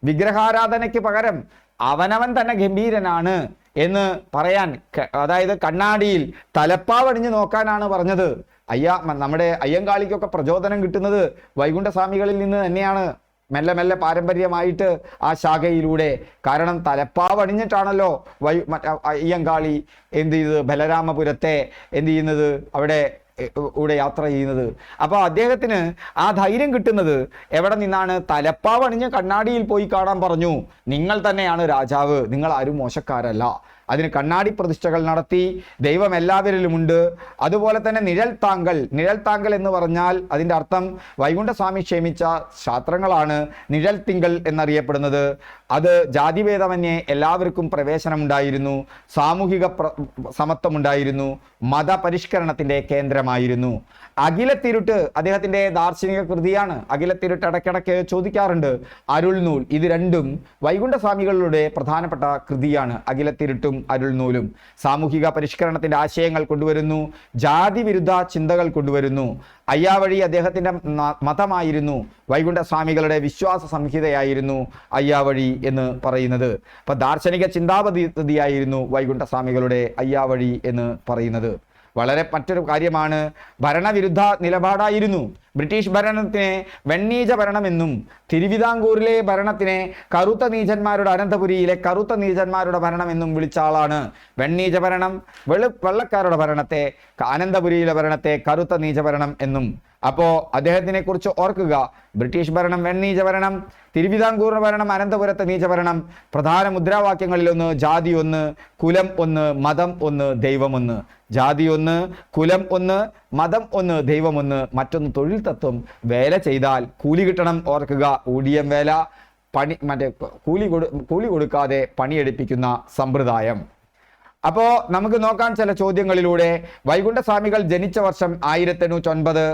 വിഗ്രഹാരാധനയ്ക്ക് പകരം അവനവൻ തന്നെ ഗംഭീരനാണ് എന്ന് പറയാൻ, അതായത് കണ്ണാടിയിൽ തലപ്പാവണിഞ്ഞ് നോക്കാനാണ് പറഞ്ഞത്. നമ്മുടെ അയ്യങ്കാളിക്കൊക്കെ പ്രചോദനം കിട്ടുന്നത് വൈകുണ്ഠസ്വാമികളിൽ നിന്ന് തന്നെയാണ്. മെല്ലെ മെല്ലെ പാരമ്പര്യമായിട്ട് ആ ശാഖയിലൂടെ. കാരണം തലപ്പാവണിഞ്ഞിട്ടാണല്ലോ അയ്യങ്കാളി എന്ത് ചെയ്ത് ബലരാമപുരത്തെ എന്ത് ചെയ്യുന്നത്, അവിടെ യാത്ര ചെയ്യുന്നത്. അപ്പോൾ അദ്ദേഹത്തിന് ആ ധൈര്യം കിട്ടുന്നത് എവിടെ നിന്നാണ്? തലപ്പാവണിഞ്ഞ് കണ്ണാടിയിൽ പോയി കാണാൻ പറഞ്ഞു. നിങ്ങൾ തന്നെയാണ് രാജാവ്, നിങ്ങൾ ആരും മോശക്കാരല്ല. അതിന് കണ്ണാടി പ്രതിഷ്ഠകൾ നടത്തി. ദൈവം എല്ലാവരിലുമുണ്ട്. അതുപോലെ തന്നെ നിഴൽ താങ്കൽ എന്ന് പറഞ്ഞാൽ അതിൻ്റെ അർത്ഥം വൈകുണ്ഠസ്വാമി ക്ഷേമിച്ച ക്ഷേത്രങ്ങളാണ് നിഴൽ തിങ്കൾ എന്നറിയപ്പെടുന്നത്. അത് ജാതിഭേദമന്യേ എല്ലാവർക്കും പ്രവേശനമുണ്ടായിരുന്നു. സാമൂഹിക സമത്വമുണ്ടായിരുന്നു. മതപരിഷ്കരണത്തിന്റെ കേന്ദ്രമായിരുന്നു. അഖിലത്തിരുട്ട് അദ്ദേഹത്തിന്റെ ദാർശനിക കൃതിയാണ്. അഖിലത്തിരുട്ട് ഇടയ്ക്കിടയ്ക്ക് ചോദിക്കാറുണ്ട്. അരുൾനൂൽ, ഇത് രണ്ടും വൈകുണ്ഠസ്വാമികളുടെ പ്രധാനപ്പെട്ട കൃതിയാണ്. അഖിലത്തിരുട്ടും അരുൾനൂലും സാമൂഹിക പരിഷ്കരണത്തിന്റെ ആശയങ്ങൾ കൊണ്ടുവരുന്നു. ജാതി വിരുദ്ധ ചിന്തകൾ കൊണ്ടുവരുന്നു. അയ്യാവഴി അദ്ദേഹത്തിന്റെ മതമായിരുന്നു. വൈകുണ്ഠസ്വാമികളുടെ വിശ്വാസ സംഹിതയായിരുന്നു അയ്യാവഴി എന്ന് പറയുന്നത്. അപ്പൊ ദാർശനിക ചിന്താപദ്ധതിയായിരുന്നു വൈകുണ്ഠസ്വാമികളുടെ അയ്യാവഴി എന്ന് പറയുന്നത്. വളരെ മറ്റൊരു കാര്യമാണ്, ഭരണവിരുദ്ധ നിലപാടായിരുന്നു. ബ്രിട്ടീഷ് ഭരണത്തിനെ വെണ്ണീച ഭരണമെന്നും തിരുവിതാംകൂറിലെ ഭരണത്തിനെ കറുത്ത നീചന്മാരുടെ അനന്തപുരിയിലെ കറുത്ത നീചന്മാരുടെ ഭരണമെന്നും വിളിച്ച ആളാണ്. വെണ്ണീച ഭരണം വെള്ളക്കാരുടെ ഭരണത്തെ, അനന്തപുരിയിലെ ഭരണത്തെ കറുത്ത നീചഭരണം എന്നും. അപ്പോ അദ്ദേഹത്തിനെ കുറിച്ച് ഓർക്കുക. ബ്രിട്ടീഷ് ഭരണം വെണ്ണീച ഭരണം, തിരുവിതാംകൂറിന്റെ ഭരണം അനന്തപുരത്തെ നീചഭരണം. പ്രധാന മുദ്രാവാക്യങ്ങളിലൊന്ന് ജാതി ഒന്ന്, കുലം ഒന്ന്, മതം ഒന്ന്, ദൈവം ഒന്ന്. ജാതി ഒന്ന്, കുലം ഒന്ന്, മതം ഒന്ന്, ദൈവം ഒന്ന്. മറ്റൊന്ന് തൊഴിൽ തത്വം. വേല ചെയ്താൽ കൂലി കിട്ടണം. ഓർക്കുക, ഊടിയം വേല, കൂലി കൊടുക്കാതെ പണിയെടുപ്പിക്കുന്ന സമ്പ്രദായം. അപ്പോ നമുക്ക് നോക്കാം ചില ചോദ്യങ്ങളിലൂടെ. വൈകുണ്ഠസ്വാമികൾ ജനിച്ച വർഷം 1809,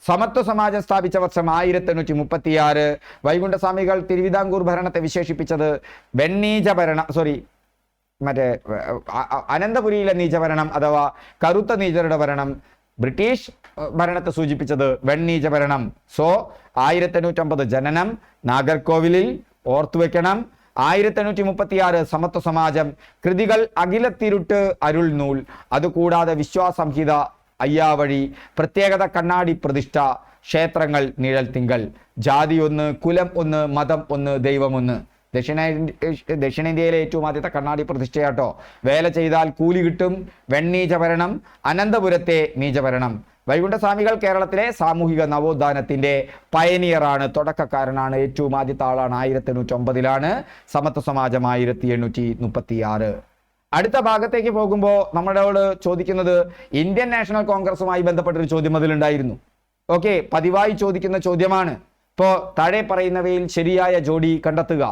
സമത്വ സമാജം സ്ഥാപിച്ച വർഷം 1836. വൈകുണ്ഠസ്വാമികൾ തിരുവിതാംകൂർ ഭരണത്തെ വിശേഷിപ്പിച്ചത് വെണ്ണീച ഭരണം, അനന്തപുരിയിലെ നീചഭരണം അഥവാ കറുത്ത നീചരുടെ ഭരണം. ബ്രിട്ടീഷ് ഭരണത്തെ സൂചിപ്പിച്ചത് വെണ്ണീച ഭരണം. സോ 1809 ജനനം നാഗർകോവിലിൽ, ഓർത്തുവെക്കണം. 1836 സമത്വ സമാജം. കൃതികൾ അഖിലത്തിരുട്ട് അരുൾ നൂൽ, അതുകൂടാതെ വിശ്വാസംഹിത, അയ്യാവഴി, പ്രത്യേകത കണ്ണാടി പ്രതിഷ്ഠ, ക്ഷേത്രങ്ങൾ നിഴൽ തിങ്കൾ. ജാതി ഒന്ന്, കുലം ഒന്ന്, മതം ഒന്ന്, ദൈവം ഒന്ന്. ദക്ഷിണേന്ത്യയിലെ ഏറ്റവും ആദ്യത്തെ കണ്ണാടി പ്രതിഷ്ഠയാട്ടോ. വേല ചെയ്താൽ കൂലി കിട്ടും. വെണ്ണീച ഭരണം, അനന്തപുരത്തെ നീചഭരണം. വൈകുണ്ഠസ്വാമികൾ കേരളത്തിലെ സാമൂഹിക നവോത്ഥാനത്തിന്റെ പയനിയറാണ്, തുടക്കക്കാരനാണ്. ഏറ്റവും ആദ്യത്തെ ആളാണ്. 1809 സമത്വ സമാജം 1836. അടുത്ത ഭാഗത്തേക്ക് പോകുമ്പോൾ നമ്മളോട് ചോദിക്കുന്നത് ഇന്ത്യൻ നാഷണൽ കോൺഗ്രസുമായി ബന്ധപ്പെട്ടൊരു ചോദ്യം അതിലുണ്ടായിരുന്നു. ഓക്കെ, പതിവായി ചോദിക്കുന്ന ചോദ്യമാണ്. ഇപ്പോ താഴെ പറയുന്നവയിൽ ശരിയായ ജോഡി കണ്ടെത്തുക.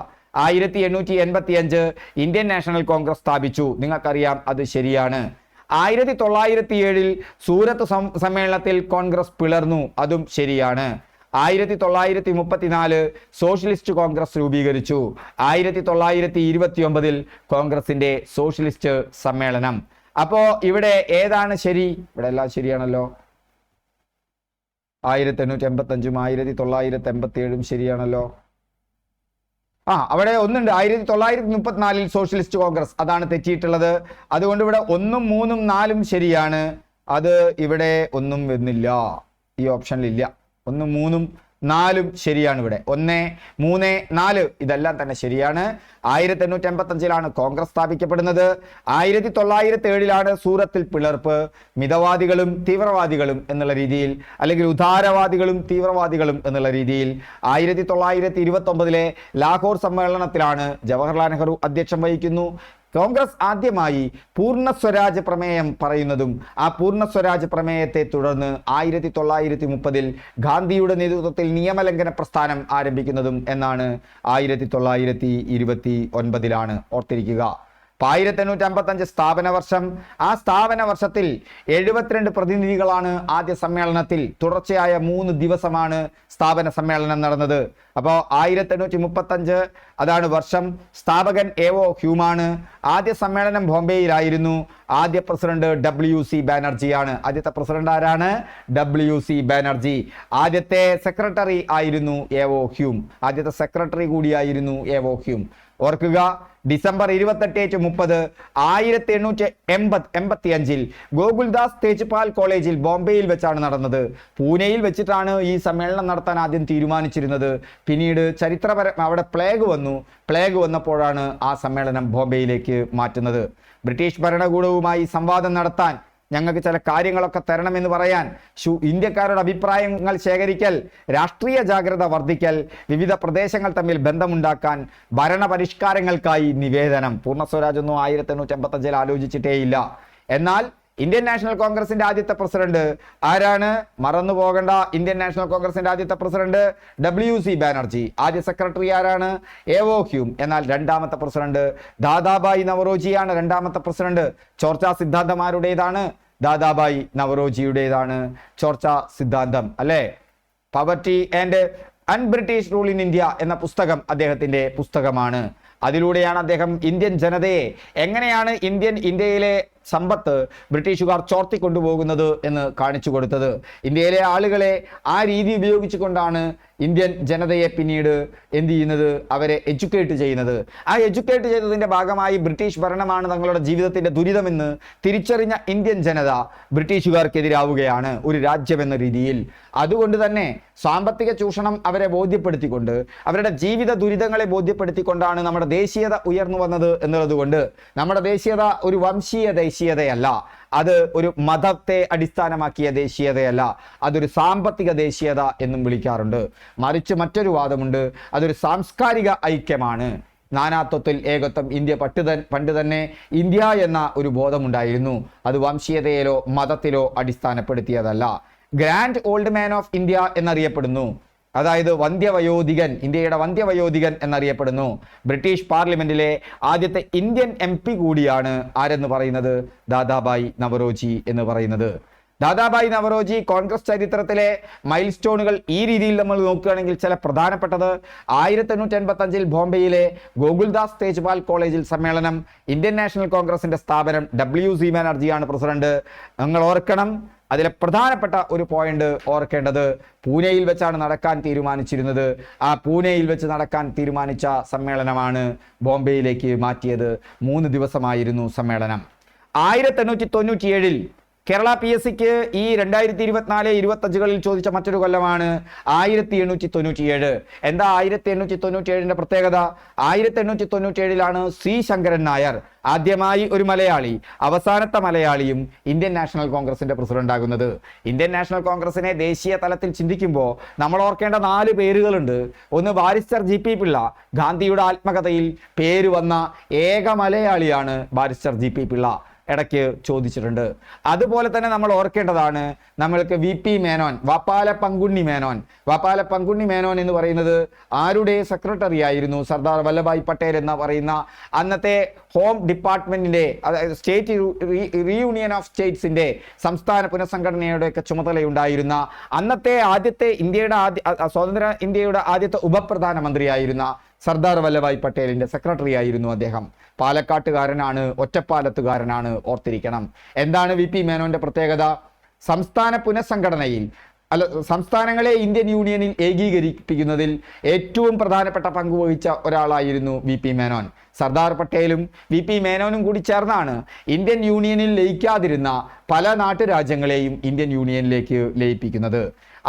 1885 ഇന്ത്യൻ നാഷണൽ കോൺഗ്രസ് സ്ഥാപിച്ചു. നിങ്ങൾക്കറിയാം, അത് ശരിയാണ്. 1907 സൂറത്ത് സമ്മേളനത്തിൽ കോൺഗ്രസ് പിളർന്നു. അതും ശരിയാണ്. 1934 സോഷ്യലിസ്റ്റ് കോൺഗ്രസ് രൂപീകരിച്ചു. 1929 കോൺഗ്രസിന്റെ സോഷ്യലിസ്റ്റ് സമ്മേളനം. അപ്പോ ഇവിടെ ഏതാണ് ശരി? ഇവിടെ എല്ലാം ശരിയാണല്ലോ. 1885 1987 ശരിയാണല്ലോ. അവിടെ ഒന്നുണ്ട്, 1934 സോഷ്യലിസ്റ്റ് കോൺഗ്രസ്, അതാണ് തെറ്റിയിട്ടുള്ളത്. അതുകൊണ്ട് ഇവിടെ 1, 3, 4 ശരിയാണ്. അത് ഇവിടെ ഒന്നും വരുന്നില്ല, ഈ ഓപ്ഷനിലില്ല. 1, 3, 4 ശരിയാണ്. ഇവിടെ 1, 3, 4 ഇതെല്ലാം തന്നെ ശരിയാണ്. 1885 കോൺഗ്രസ് സ്ഥാപിക്കപ്പെടുന്നത്. 1907 സൂറത്തിൽ പിളർപ്പ്. മിതവാദികളും തീവ്രവാദികളും എന്നുള്ള രീതിയിൽ, അല്ലെങ്കിൽ ഉദാരവാദികളും തീവ്രവാദികളും എന്നുള്ള രീതിയിൽ. 1929 ലാഹോർ സമ്മേളനത്തിലാണ് ജവഹർലാൽ നെഹ്റു അധ്യക്ഷം വഹിക്കുന്നു. കോൺഗ്രസ് ആദ്യമായി പൂർണ്ണ സ്വരാജ് പ്രമേയം പറയുന്നതും ആ പൂർണ്ണ സ്വരാജ് പ്രമേയത്തെ തുടർന്ന് 1930 ഗാന്ധിയുടെ നേതൃത്വത്തിൽ നിയമലംഘന പ്രസ്ഥാനം ആരംഭിക്കുന്നതും എന്നാണ് 1929 ഓർത്തിരിക്കുക. 1855 സ്ഥാപന വർഷം. ആ സ്ഥാപന വർഷത്തിൽ 72 പ്രതിനിധികളാണ് ആദ്യ സമ്മേളനത്തിൽ. തുടർച്ചയായ 3 ദിവസമാണ് സ്ഥാപന സമ്മേളനം നടന്നത്. അപ്പോൾ 1835 അതാണ് വർഷം. സ്ഥാപകൻ എവോ ഹ്യൂമാണ്. ആദ്യ സമ്മേളനം ബോംബെയിലായിരുന്നു. ആദ്യ പ്രസിഡന്റ് WC ബാനർജിയാണ്. ആദ്യത്തെ പ്രസിഡന്റ് ആരാണ്? WC ബാനർജി. ആദ്യത്തെ സെക്രട്ടറി ആയിരുന്നു എവോ ഹ്യൂം. ആദ്യത്തെ സെക്രട്ടറി കൂടിയായിരുന്നു എവോ ഹ്യൂം. ഓർക്കുക, ഡിസംബർ 28-30 1885 ഗോകുൽദാസ് തേജ്പാൽ കോളേജിൽ ബോംബെയിൽ വെച്ചാണ് നടന്നത്. പൂനെയിൽ വെച്ചിട്ടാണ് ഈ സമ്മേളനം നടത്താൻ ആദ്യം തീരുമാനിച്ചിരുന്നത്. പിന്നീട് അവിടെ പ്ലേഗ് വന്നപ്പോഴാണ് ആ സമ്മേളനം ബോംബെയിലേക്ക് മാറ്റുന്നത്. ബ്രിട്ടീഷ് ഭരണകൂടവുമായി സംവാദം നടത്താൻ, ഞങ്ങൾക്ക് ചില കാര്യങ്ങളൊക്കെ തരണമെന്ന് പറയാൻ, ഇന്ത്യക്കാരുടെ അഭിപ്രായങ്ങൾ ശേഖരിക്കൽ, രാഷ്ട്രീയ ജാഗ്രത വർദ്ധിക്കൽ, വിവിധ പ്രദേശങ്ങൾ തമ്മിൽ ബന്ധമുണ്ടാക്കാൻ, ഭരണപരിഷ്കാരങ്ങൾക്കായി നിവേദനം. പൂർണ്ണ സ്വരാജ് ഒന്നും 1885 ആലോചിച്ചിട്ടേയില്ല. എന്നാൽ ഇന്ത്യൻ നാഷണൽ കോൺഗ്രസിന്റെ ആദ്യത്തെ പ്രസിഡന്റ് ആരാണ്? മറന്നു പോകണ്ട, ഇന്ത്യൻ നാഷണൽ കോൺഗ്രസിന്റെ ആദ്യത്തെ പ്രസിഡന്റ് WC ബാനർജി. ആദ്യ സെക്രട്ടറി ആരാണ്? എവോ ഹ്യൂം. എന്നാൽ രണ്ടാമത്തെ പ്രസിഡന്റ് ദാദാബായി നവറോജിയാണ്. രണ്ടാമത്തെ പ്രസിഡന്റ് ചോർച്ചാ സിദ്ധാന്തം ആരുടേതാണ്? ദാദാബായി നവറോജിയുടേതാണ് ചോർച്ചാ സിദ്ധാന്തം, അല്ലേ? Poverty and un-British rule in India എന്ന പുസ്തകം അദ്ദേഹത്തിന്റെ പുസ്തകമാണ്. അതിലൂടെയാണ് അദ്ദേഹം ഇന്ത്യൻ ജനതയെ എങ്ങനെയാണ് ഇന്ത്യയിലെ സമ്പത്ത് ബ്രിട്ടീഷുകാർ ചോർത്തിക്കൊണ്ടുപോകുന്നത് എന്ന് കാണിച്ചു കൊടുത്തത്. ഇന്ത്യയിലെ ആളുകളെ ആ രീതി ഉപയോഗിച്ചുകൊണ്ടാണ് ഇന്ത്യൻ ജനതയെ പിന്നീട് എന്ത് ചെയ്യുന്നത്, അവരെ എഡ്യൂക്കേറ്റ് ചെയ്യുന്നത്. ആ എഡ്യൂക്കേറ്റ് ചെയ്തതിൻ്റെ ഭാഗമായി ബ്രിട്ടീഷ് ഭരണമാണ് തങ്ങളുടെ ജീവിതത്തിൻ്റെ ദുരിതമെന്ന് തിരിച്ചറിഞ്ഞ ഇന്ത്യൻ ജനത ബ്രിട്ടീഷുകാർക്കെതിരാവുകയാണ് ഒരു രാജ്യമെന്ന രീതിയിൽ. അതുകൊണ്ട് തന്നെ സാമ്പത്തിക ചൂഷണം അവരെ ബോധ്യപ്പെടുത്തിക്കൊണ്ട്, അവരുടെ ജീവിത ദുരിതങ്ങളെ ബോധ്യപ്പെടുത്തിക്കൊണ്ടാണ് നമ്മുടെ ദേശീയത ഉയർന്നു വന്നത് എന്നുള്ളതുകൊണ്ട് നമ്മുടെ ദേശീയത ഒരു വംശീയ ദേശീയതയല്ല, അത് ഒരു മതത്തെ അടിസ്ഥാനമാക്കിയ ദേശീയതയല്ല, അതൊരു സാമ്പത്തിക ദേശീയത എന്നും വിളിക്കാറുണ്ട്. മറിച്ച് മറ്റൊരു വാദമുണ്ട്, അതൊരു സാംസ്കാരിക ഐക്യമാണ്. നാനാത്വത്തിൽ ഏകത്വം. ഇന്ത്യ പണ്ട് തന്നെ ഇന്ത്യ എന്ന ഒരു ബോധമുണ്ടായിരുന്നു. അത് വംശീയതയിലോ മതത്തിലോ അടിസ്ഥാനപ്പെടുത്തിയതല്ല. Grand old man of India എന്നറിയപ്പെടുന്നു, അതായത് വന്ധ്യവയോധികൻ, ഇന്ത്യയുടെ വന്ധ്യവയോധികൻ എന്നറിയപ്പെടുന്നു. ബ്രിട്ടീഷ് പാർലമെന്റിലെ ആദ്യത്തെ ഇന്ത്യൻ MP കൂടിയാണ് ആരെന്ന് പറയുന്നത്, ദാദാഭായ് നവറോജി എന്ന് പറയുന്നത്. ദാദാഭായ് നവറോജി കോൺഗ്രസ് ചരിത്രത്തിലെ മൈൽ സ്റ്റോണുകൾ ഈ രീതിയിൽ നമ്മൾ നോക്കുകയാണെങ്കിൽ ചില പ്രധാനപ്പെട്ടത്, 1885 ബോംബെയിലെ ഗോകുൽദാസ് തേജ്പാൽ കോളേജിൽ സമ്മേളനം, ഇന്ത്യൻ നാഷണൽ കോൺഗ്രസിന്റെ സ്ഥാപനം, WC ബാനർജിയാണ് പ്രസിഡന്റ്. നിങ്ങൾ ഓർക്കണം, അതിലെ പ്രധാനപ്പെട്ട ഒരു പോയിന്റ് ഓർക്കേണ്ടത്, പൂനെയിൽ വെച്ചാണ് നടക്കാൻ തീരുമാനിച്ചിരുന്നത്. ആ പൂനെയിൽ വെച്ച് നടക്കാൻ തീരുമാനിച്ച സമ്മേളനമാണ് ബോംബെയിലേക്ക് മാറ്റിയത്. 3 ദിവസമായിരുന്നു സമ്മേളനം. 1897 കേരള PSCക്ക് ഈ 2024-25 ചോദിച്ച മറ്റൊരു കൊല്ലമാണ് 1897. എന്താ 1897 പ്രത്യേകത? 1897 C ശങ്കരൻ നായർ ആദ്യമായി ഒരു മലയാളി, അവസാനത്തെ മലയാളിയും ഇന്ത്യൻ നാഷണൽ കോൺഗ്രസിന്റെ പ്രസിഡന്റ് ആകുന്നത്. ഇന്ത്യൻ നാഷണൽ കോൺഗ്രസിനെ ദേശീയ തലത്തിൽ ചിന്തിക്കുമ്പോൾ നമ്മൾ ഓർക്കേണ്ട 4 പേരുകളുണ്ട്. ഒന്ന് ബാരിസ്റ്റർ GP പിള്ള, ഗാന്ധിയുടെ ആത്മകഥയിൽ പേര് വന്ന ഏക മലയാളിയാണ് ബാരിസ്റ്റർ GP പിള്ള, ഇടയ്ക്ക് ചോദിച്ചിട്ടുണ്ട്. അതുപോലെ തന്നെ നമ്മൾ ഓർക്കേണ്ടതാണ് നമ്മൾക്ക് VP മേനോൻ, വാപ്പാല പങ്കുണ്ണി മേനോൻ. വാപ്പാല പങ്കുണ്ണി മേനോൻ എന്ന് പറയുന്നത് ആരുടെ സെക്രട്ടറി ആയിരുന്നു? സർദാർ വല്ലഭായ് പട്ടേൽ എന്ന് പറയുന്ന അന്നത്തെ ഹോം ഡിപ്പാർട്ട്മെന്റിന്റെ, അതായത് സ്റ്റേറ്റ് റീയൂണിയൻ ഓഫ് സ്റ്റേറ്റ്സിന്റെ സംസ്ഥാന പുനഃസംഘടനയുടെയൊക്കെ ചുമതലയുണ്ടായിരുന്ന അന്നത്തെ ആദ്യത്തെ സ്വതന്ത്ര ഇന്ത്യയുടെ ആദ്യത്തെ ഉപപ്രധാനമന്ത്രിയായിരുന്ന സർദാർ വല്ലഭായ് പട്ടേലിന്റെ സെക്രട്ടറി ആയിരുന്നു അദ്ദേഹം. പാലക്കാട്ടുകാരനാണ്, ഒറ്റപ്പാലത്തുകാരനാണ്, ഓർത്തിരിക്കണം. എന്താണ് VP മേനോന്റെ പ്രത്യേകത? സംസ്ഥാന പുനഃസംഘടനയിൽ സംസ്ഥാനങ്ങളെ ഇന്ത്യൻ യൂണിയനിൽ ഏകീകരിപ്പിക്കുന്നതിൽ ഏറ്റവും പ്രധാനപ്പെട്ട പങ്കുവഹിച്ച ഒരാളായിരുന്നു VP മേനോൻ. സർദാർ പട്ടേലും VP മേനോനും കൂടി ചേർന്നാണ് ഇന്ത്യൻ യൂണിയനിൽ ലയിക്കാതിരുന്ന പല നാട്ടുരാജ്യങ്ങളെയും ഇന്ത്യൻ യൂണിയനിലേക്ക് ലയിപ്പിക്കുന്നത്.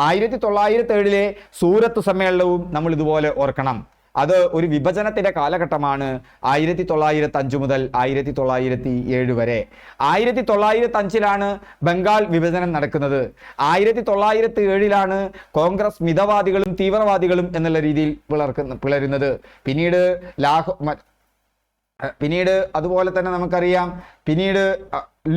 1907 സൂറത്ത് സമ്മേളനവും നമ്മൾ ഇതുപോലെ ഓർക്കണം. അത് ഒരു വിഭജനത്തിന്റെ കാലഘട്ടമാണ്. 1905 മുതൽ 1907 വരെ. 1905 ബംഗാൾ വിഭജനം നടക്കുന്നത്. 1907 കോൺഗ്രസ് മിതവാദികളും തീവ്രവാദികളും എന്നുള്ള രീതിയിൽ പിളരുന്നത്. പിന്നീട് അതുപോലെ തന്നെ നമുക്കറിയാം, പിന്നീട്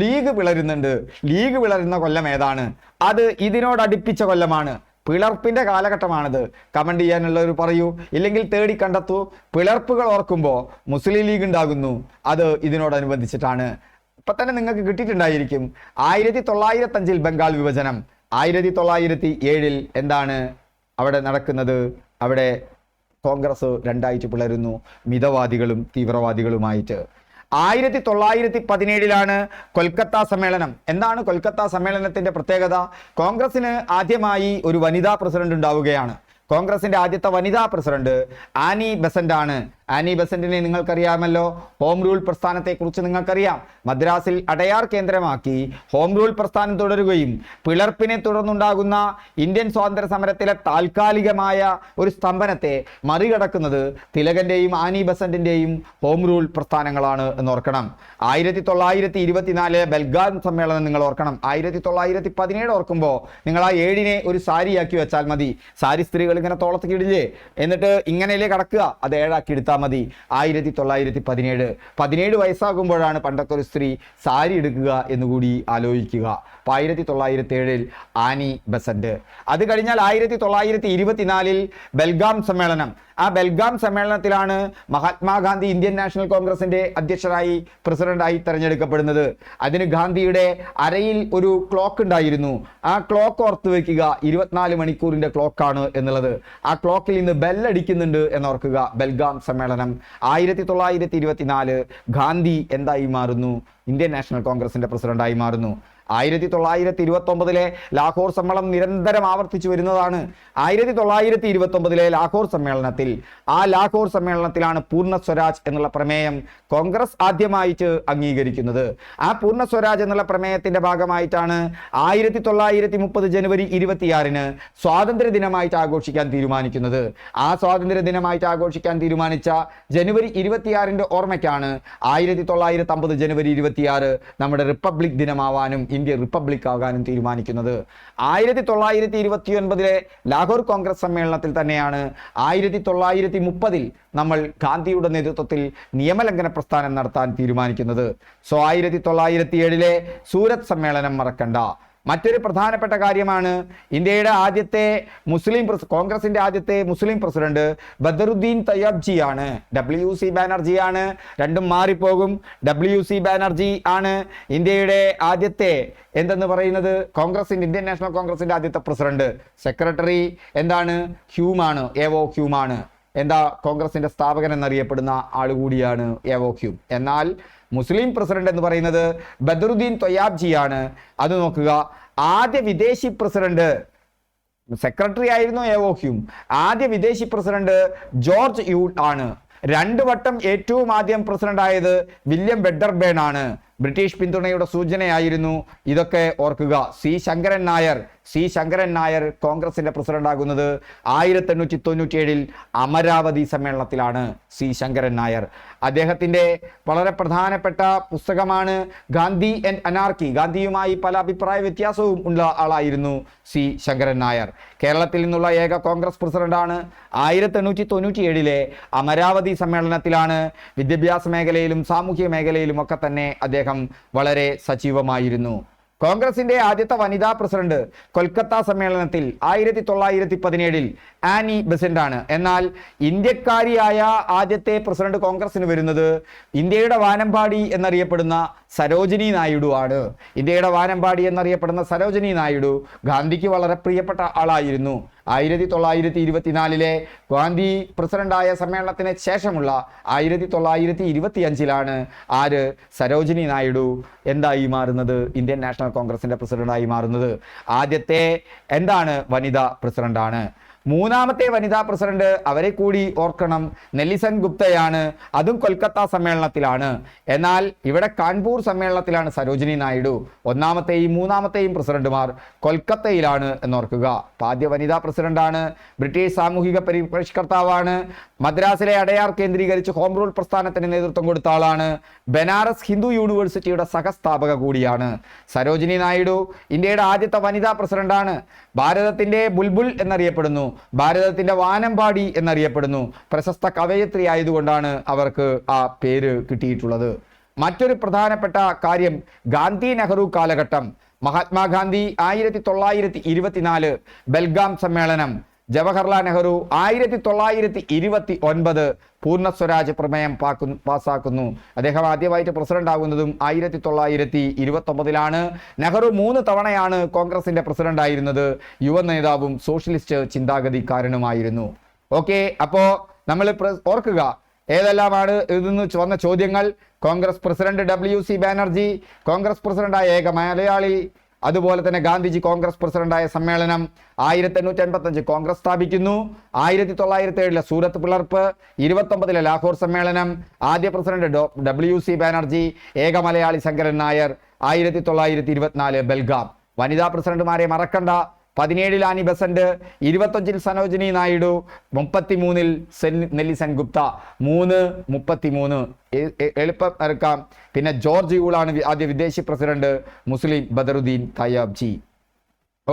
ലീഗ് പിളരുന്നുണ്ട്. ലീഗ് പിളരുന്ന കൊല്ലം ഏതാണ്? അത് ഇതിനോടടുപ്പിച്ച കൊല്ലമാണ്. പിളർപ്പിന്റെ കാലഘട്ടമാണിത്. കമന്റ് ചെയ്യാനുള്ളവർ പറയൂ, ഇല്ലെങ്കിൽ തേടി കണ്ടെത്തൂ. പിളർപ്പുകൾ ഓർക്കുമ്പോൾ മുസ്ലിം ലീഗ് ഉണ്ടാകുന്നു, അത് ഇതിനോടനുബന്ധിച്ചിട്ടാണ്. ഇപ്പൊ തന്നെ നിങ്ങൾക്ക് കിട്ടിയിട്ടുണ്ടായിരിക്കും. 1905 ബംഗാൾ വിഭജനം. 1907 എന്താണ് അവിടെ നടക്കുന്നത്? അവിടെ കോൺഗ്രസ് രണ്ടായിട്ട് പിളരുന്നു, മിതവാദികളും തീവ്രവാദികളുമായിട്ട്. 1917 കൊൽക്കത്ത സമ്മേളനം. എന്താണ് കൊൽക്കത്ത സമ്മേളനത്തിന്റെ പ്രത്യേകത? കോൺഗ്രസിന് ആദ്യമായി ഒരു വനിതാ പ്രസിഡന്റ് ഉണ്ടാവുകയാണ്. കോൺഗ്രസിന്റെ ആദ്യത്തെ വനിതാ പ്രസിഡന്റ് ആനി ബെസന്റ് ആണ്. ആനി ബെസന്റിനെ നിങ്ങൾക്കറിയാമല്ലോ. ഹോം റൂൾ പ്രസ്ഥാനത്തെക്കുറിച്ച് നിങ്ങൾക്കറിയാം. മദ്രാസിൽ അടയാർ കേന്ദ്രമാക്കി ഹോം റൂൾ പ്രസ്ഥാനം തുടരുകയും പിളർപ്പിനെ തുടർന്നുണ്ടാകുന്ന ഇന്ത്യൻ സ്വാതന്ത്ര്യ സമരത്തിലെ താൽക്കാലികമായ ഒരു സ്തംഭനത്തെ മറികടക്കുന്നത് തിലകന്റെയും ആനി ബെസന്റിന്റെയും ഹോം റൂൾ പ്രസ്ഥാനങ്ങളാണ് എന്നോർക്കണം. 1924 ബെൽഗാം സമ്മേളനം നിങ്ങൾ ഓർക്കണം. 1917 ഓർക്കുമ്പോൾ നിങ്ങൾ ആ 7 ഒരു സാരിയാക്കി വെച്ചാൽ മതി. സാരി സ്ത്രീകൾ ഇങ്ങനെ തോളത്തേക്ക് ഇടില്ലേ, എന്നിട്ട് ഇങ്ങനെയല്ലേ കടക്കുക, അത് 7 എടുത്താൽ മതി. 1917 വയസ്സാകുമ്പോഴാണ് പണ്ടൊക്കെ ഒരു സ്ത്രീ സാരി എടുക്കുക എന്നുകൂടി ആലോചിക്കുക. 1907 ആനി ബസന്റ്. അത് കഴിഞ്ഞാൽ 1924 ബെൽഗാം സമ്മേളനം. ആ ബെൽഗാം സമ്മേളനത്തിലാണ് മഹാത്മാഗാന്ധി ഇന്ത്യൻ നാഷണൽ കോൺഗ്രസിന്റെ അധ്യക്ഷരായി പ്രസിഡന്റായി തെരഞ്ഞെടുക്കപ്പെടുന്നത്. അതിന് ഗാന്ധിയുടെ അരയിൽ ഒരു ക്ലോക്ക് ഉണ്ടായിരുന്നു. ആ ക്ലോക്ക് ഓർത്ത് വെക്കുക, 24 മണിക്കൂറിന്റെ ക്ലോക്കാണ് എന്നുള്ളത്. ആ ക്ലോക്കിൽ ഇന്ന് ബെല്ലടിക്കുന്നുണ്ട് എന്നോർക്കുക. ബെൽഗാം സമ്മേളനം 1924 ഗാന്ധി എന്തായി മാറുന്നു? ഇന്ത്യൻ നാഷണൽ കോൺഗ്രസിന്റെ പ്രസിഡന്റായി മാറുന്നു. 1929 ലാഹോർ സമ്മേളനം നിരന്തരം ആവർത്തിച്ചു വരുന്നതാണ്. 1929 ലാഹോർ സമ്മേളനത്തിൽ ലാഹോർ സമ്മേളനത്തിലാണ് പൂർണ്ണ സ്വരാജ് എന്നുള്ള പ്രമേയം കോൺഗ്രസ് ആദ്യമായിട്ട് അംഗീകരിക്കുന്നത്. ആ പൂർണ്ണ സ്വരാജ് എന്നുള്ള പ്രമേയത്തിന്റെ ഭാഗമായിട്ടാണ് 1930 ജനുവരി 26 സ്വാതന്ത്ര്യ ദിനമായിട്ട് ആഘോഷിക്കാൻ തീരുമാനിക്കുന്നത്. ആ സ്വാതന്ത്ര്യ ദിനമായിട്ട് ആഘോഷിക്കാൻ തീരുമാനിച്ച ജനുവരി 26 ഓർമ്മയ്ക്കാണ് 1950 ജനുവരി 26 നമ്മുടെ റിപ്പബ്ലിക് ദിനമാവാനും ഇന്ത്യ റിപ്പബ്ലിക് ആകാനും തീരുമാനിക്കുന്നത്. 1929 ലാഹോർ കോൺഗ്രസ് സമ്മേളനത്തിൽ തന്നെയാണ് 1930 നമ്മൾ ഗാന്ധിയുടെ നേതൃത്വത്തിൽ നിയമലംഘന പ്രസ്ഥാനം നടത്താൻ തീരുമാനിക്കുന്നത്. 1907 സൂറത്ത് സമ്മേളനം മറക്കണ്ട. മറ്റൊരു പ്രധാനപ്പെട്ട കാര്യമാണ്, ഇന്ത്യയുടെ ആദ്യത്തെ കോൺഗ്രസിന്റെ ആദ്യത്തെ മുസ്ലിം പ്രസിഡന്റ് ബദറുദ്ദീൻ തയ്യബ്ജി ആണ്. WC ബാനർജി ആണ്, രണ്ടും മാറിപ്പോകും. WC ബാനർജി ആണ് ഇന്ത്യയുടെ ആദ്യത്തെ എന്തെന്ന് പറയുന്നത് ഇന്ത്യൻ നാഷണൽ കോൺഗ്രസിന്റെ ആദ്യത്തെ പ്രസിഡന്റ്. സെക്രട്ടറി എന്താണ്? ഹ്യൂമാണ്, എവോ ഹ്യൂമാണ്. എന്താ? കോൺഗ്രസിന്റെ സ്ഥാപകൻ എന്നറിയപ്പെടുന്ന ആളുകൂടിയാണ് എവോ ഹ്യൂം. എന്നാൽ മുസ്ലിം പ്രസിഡന്റ് എന്ന് പറയുന്നത് ബദറുദ്ദീൻ തൊയ്യാബ്ജിയാണ്. അത് നോക്കുക. ആദ്യ വിദേശി പ്രസിഡന്റ്, സെക്രട്ടറി ആയിരുന്നു എവോ ഹ്യൂം. ആദ്യ വിദേശി പ്രസിഡന്റ് ജോർജ് യൂൾ ആണ്. 2 വട്ടം ഏറ്റവും ആദ്യം പ്രസിഡന്റ് ആയത് വില്യം വെഡർബേൺ ആണ്. ബ്രിട്ടീഷ് പിന്തുണയുടെ സൂചനയായിരുന്നു. ഇതൊക്കെ ഓർക്കുക. സി ശങ്കരൻ നായർ കോൺഗ്രസിന്റെ പ്രസിഡന്റ് ആകുന്നത് 1897 അമരാവതി സമ്മേളനത്തിലാണ്. സി ശങ്കരൻ നായർ. അദ്ദേഹത്തിന്റെ വളരെ പ്രധാനപ്പെട്ട പുസ്തകമാണ് ഗാന്ധി ആൻഡ് അനാർക്കി. ഗാന്ധിയുമായി പല അഭിപ്രായ വ്യത്യാസവും ഉള്ള ആളായിരുന്നു സി ശങ്കരൻ നായർ. കേരളത്തിൽ നിന്നുള്ള ഏക കോൺഗ്രസ് പ്രസിഡന്റാണ്. 1897 അമരാവതി സമ്മേളനത്തിലാണ്. വിദ്യാഭ്യാസ മേഖലയിലും സാമൂഹ്യ മേഖലയിലും ഒക്കെ തന്നെ അദ്ദേഹം വളരെ സജീവമായിരുന്നു. കോൺഗ്രസിന്റെ ആദ്യത്തെ വനിതാ പ്രസിഡന്റ് കൊൽക്കത്ത സമ്മേളനത്തിൽ 1917 ആനി ബെസന്റ് ആണ്. എന്നാൽ ഇന്ത്യക്കാരിയായ ആദ്യത്തെ പ്രസിഡന്റ് കോൺഗ്രസിന് വരുന്നത് ഇന്ത്യയുടെ വാനമ്പാടി എന്നറിയപ്പെടുന്ന സരോജിനി നായിഡു ആണ്. ഇന്ത്യയുടെ വാനമ്പാടി എന്നറിയപ്പെടുന്ന സരോജിനി നായിഡു ഗാന്ധിക്ക് വളരെ പ്രിയപ്പെട്ട ആളായിരുന്നു. 1924 ഗാന്ധി പ്രസിഡന്റായ സമ്മേളനത്തിന് ശേഷമുള്ള 1925 ആര്? സരോജിനി നായിഡു എന്തായി മാറുന്നത്? ഇന്ത്യൻ നാഷണൽ കോൺഗ്രസിന്റെ പ്രസിഡന്റായി മാറുന്നത്. ആദ്യത്തെ എന്താണ്? വനിതാ പ്രസിഡന്റാണ്. മൂന്നാമത്തെ വനിതാ പ്രസിഡന്റ്, അവരെ കൂടി ഓർക്കണം, നെല്ലിസൺ ഗുപ്തയാണ്. അതും കൊൽക്കത്ത സമ്മേളനത്തിലാണ്. എന്നാൽ ഇവിടെ കാൺപൂർ സമ്മേളനത്തിലാണ് സരോജിനി നായിഡു. ഒന്നാമത്തെയും മൂന്നാമത്തെയും പ്രസിഡന്റുമാർ കൊൽക്കത്തയിലാണ് എന്നോർക്കുക. ആദ്യ വനിതാ പ്രസിഡന്റാണ്. ബ്രിട്ടീഷ് സാമൂഹിക പരിഷ്കർത്താവാണ്. മദ്രാസിലെ അടയാർ കേന്ദ്രീകരിച്ച് ഹോം റൂൾ പ്രസ്ഥാനത്തിന് നേതൃത്വം കൊടുത്ത ആളാണ്. ബനാറസ് ഹിന്ദു യൂണിവേഴ്സിറ്റിയുടെ സഹസ്ഥാപക കൂടിയാണ്. സരോജിനി നായിഡു ഇന്ത്യയുടെ ആദ്യത്തെ വനിതാ പ്രസിഡന്റാണ്. ഭാരതത്തിന്റെ ബുൽബുൽ എന്നറിയപ്പെടുന്നു. ഭാരതത്തിന്റെ വാനമ്പാടി എന്നറിയപ്പെടുന്നു. പ്രശസ്ത കവയത്രി ആയതുകൊണ്ടാണ് അവർക്ക് ആ പേര് കിട്ടിയിട്ടുള്ളത്. മറ്റൊരു പ്രധാനപ്പെട്ട കാര്യം, ഗാന്ധി നെഹ്റു കാലഘട്ടം. മഹാത്മാഗാന്ധി 1924 ബെൽഗാം സമ്മേളനം. ജവഹർലാൽ നെഹ്റു 1929 പൂർണ്ണ സ്വരാജ് പ്രമേയം പാസ്സാക്കുന്നു. അദ്ദേഹം ആദ്യമായിട്ട് പ്രസിഡന്റ് ആകുന്നതും 1929 നെഹ്റു 3 തവണയാണ് കോൺഗ്രസിന്റെ പ്രസിഡന്റ് ആയിരുന്നത്. യുവ നേതാവും സോഷ്യലിസ്റ്റ് ചിന്താഗതിക്കാരനുമായിരുന്നു. ഓക്കെ, അപ്പോ നമ്മൾ ഓർക്കുക ഏതെല്ലാമാണ് ഇതിൽ വന്ന ചോദ്യങ്ങൾ. കോൺഗ്രസ് പ്രസിഡന്റ് WC ബാനർജി, കോൺഗ്രസ് പ്രസിഡന്റായ ഏക മലയാളി. അതുപോലെ തന്നെ ഗാന്ധിജി കോൺഗ്രസ് പ്രസിഡന്റായ സമ്മേളനം. 1885 കോൺഗ്രസ് സ്ഥാപിക്കുന്നു. 1907 സൂറത്ത് പിളർപ്പ്. 29 ലാഹോർ സമ്മേളനം. ആദ്യ പ്രസിഡന്റ് WC ബാനർജി, ഏക മലയാളി ശങ്കരൻ നായർ. 1924 ബെൽഗാം. വനിതാ പ്രസിഡന്റുമാരെ മറക്കണ്ട. 17 ആനി ബെസന്റ്, 25 സരോജിനി നായിഡു, 33 നെല്ലിസൺ ഗുപ്ത. 33 എളുപ്പം ഇറക്കാം. പിന്നെ ജോർജ് യൂളാണ് ആദ്യ വിദേശി പ്രസിഡന്റ്. മുസ്ലിം ബദറുദ്ദീൻ തയ്യാബ്ജി.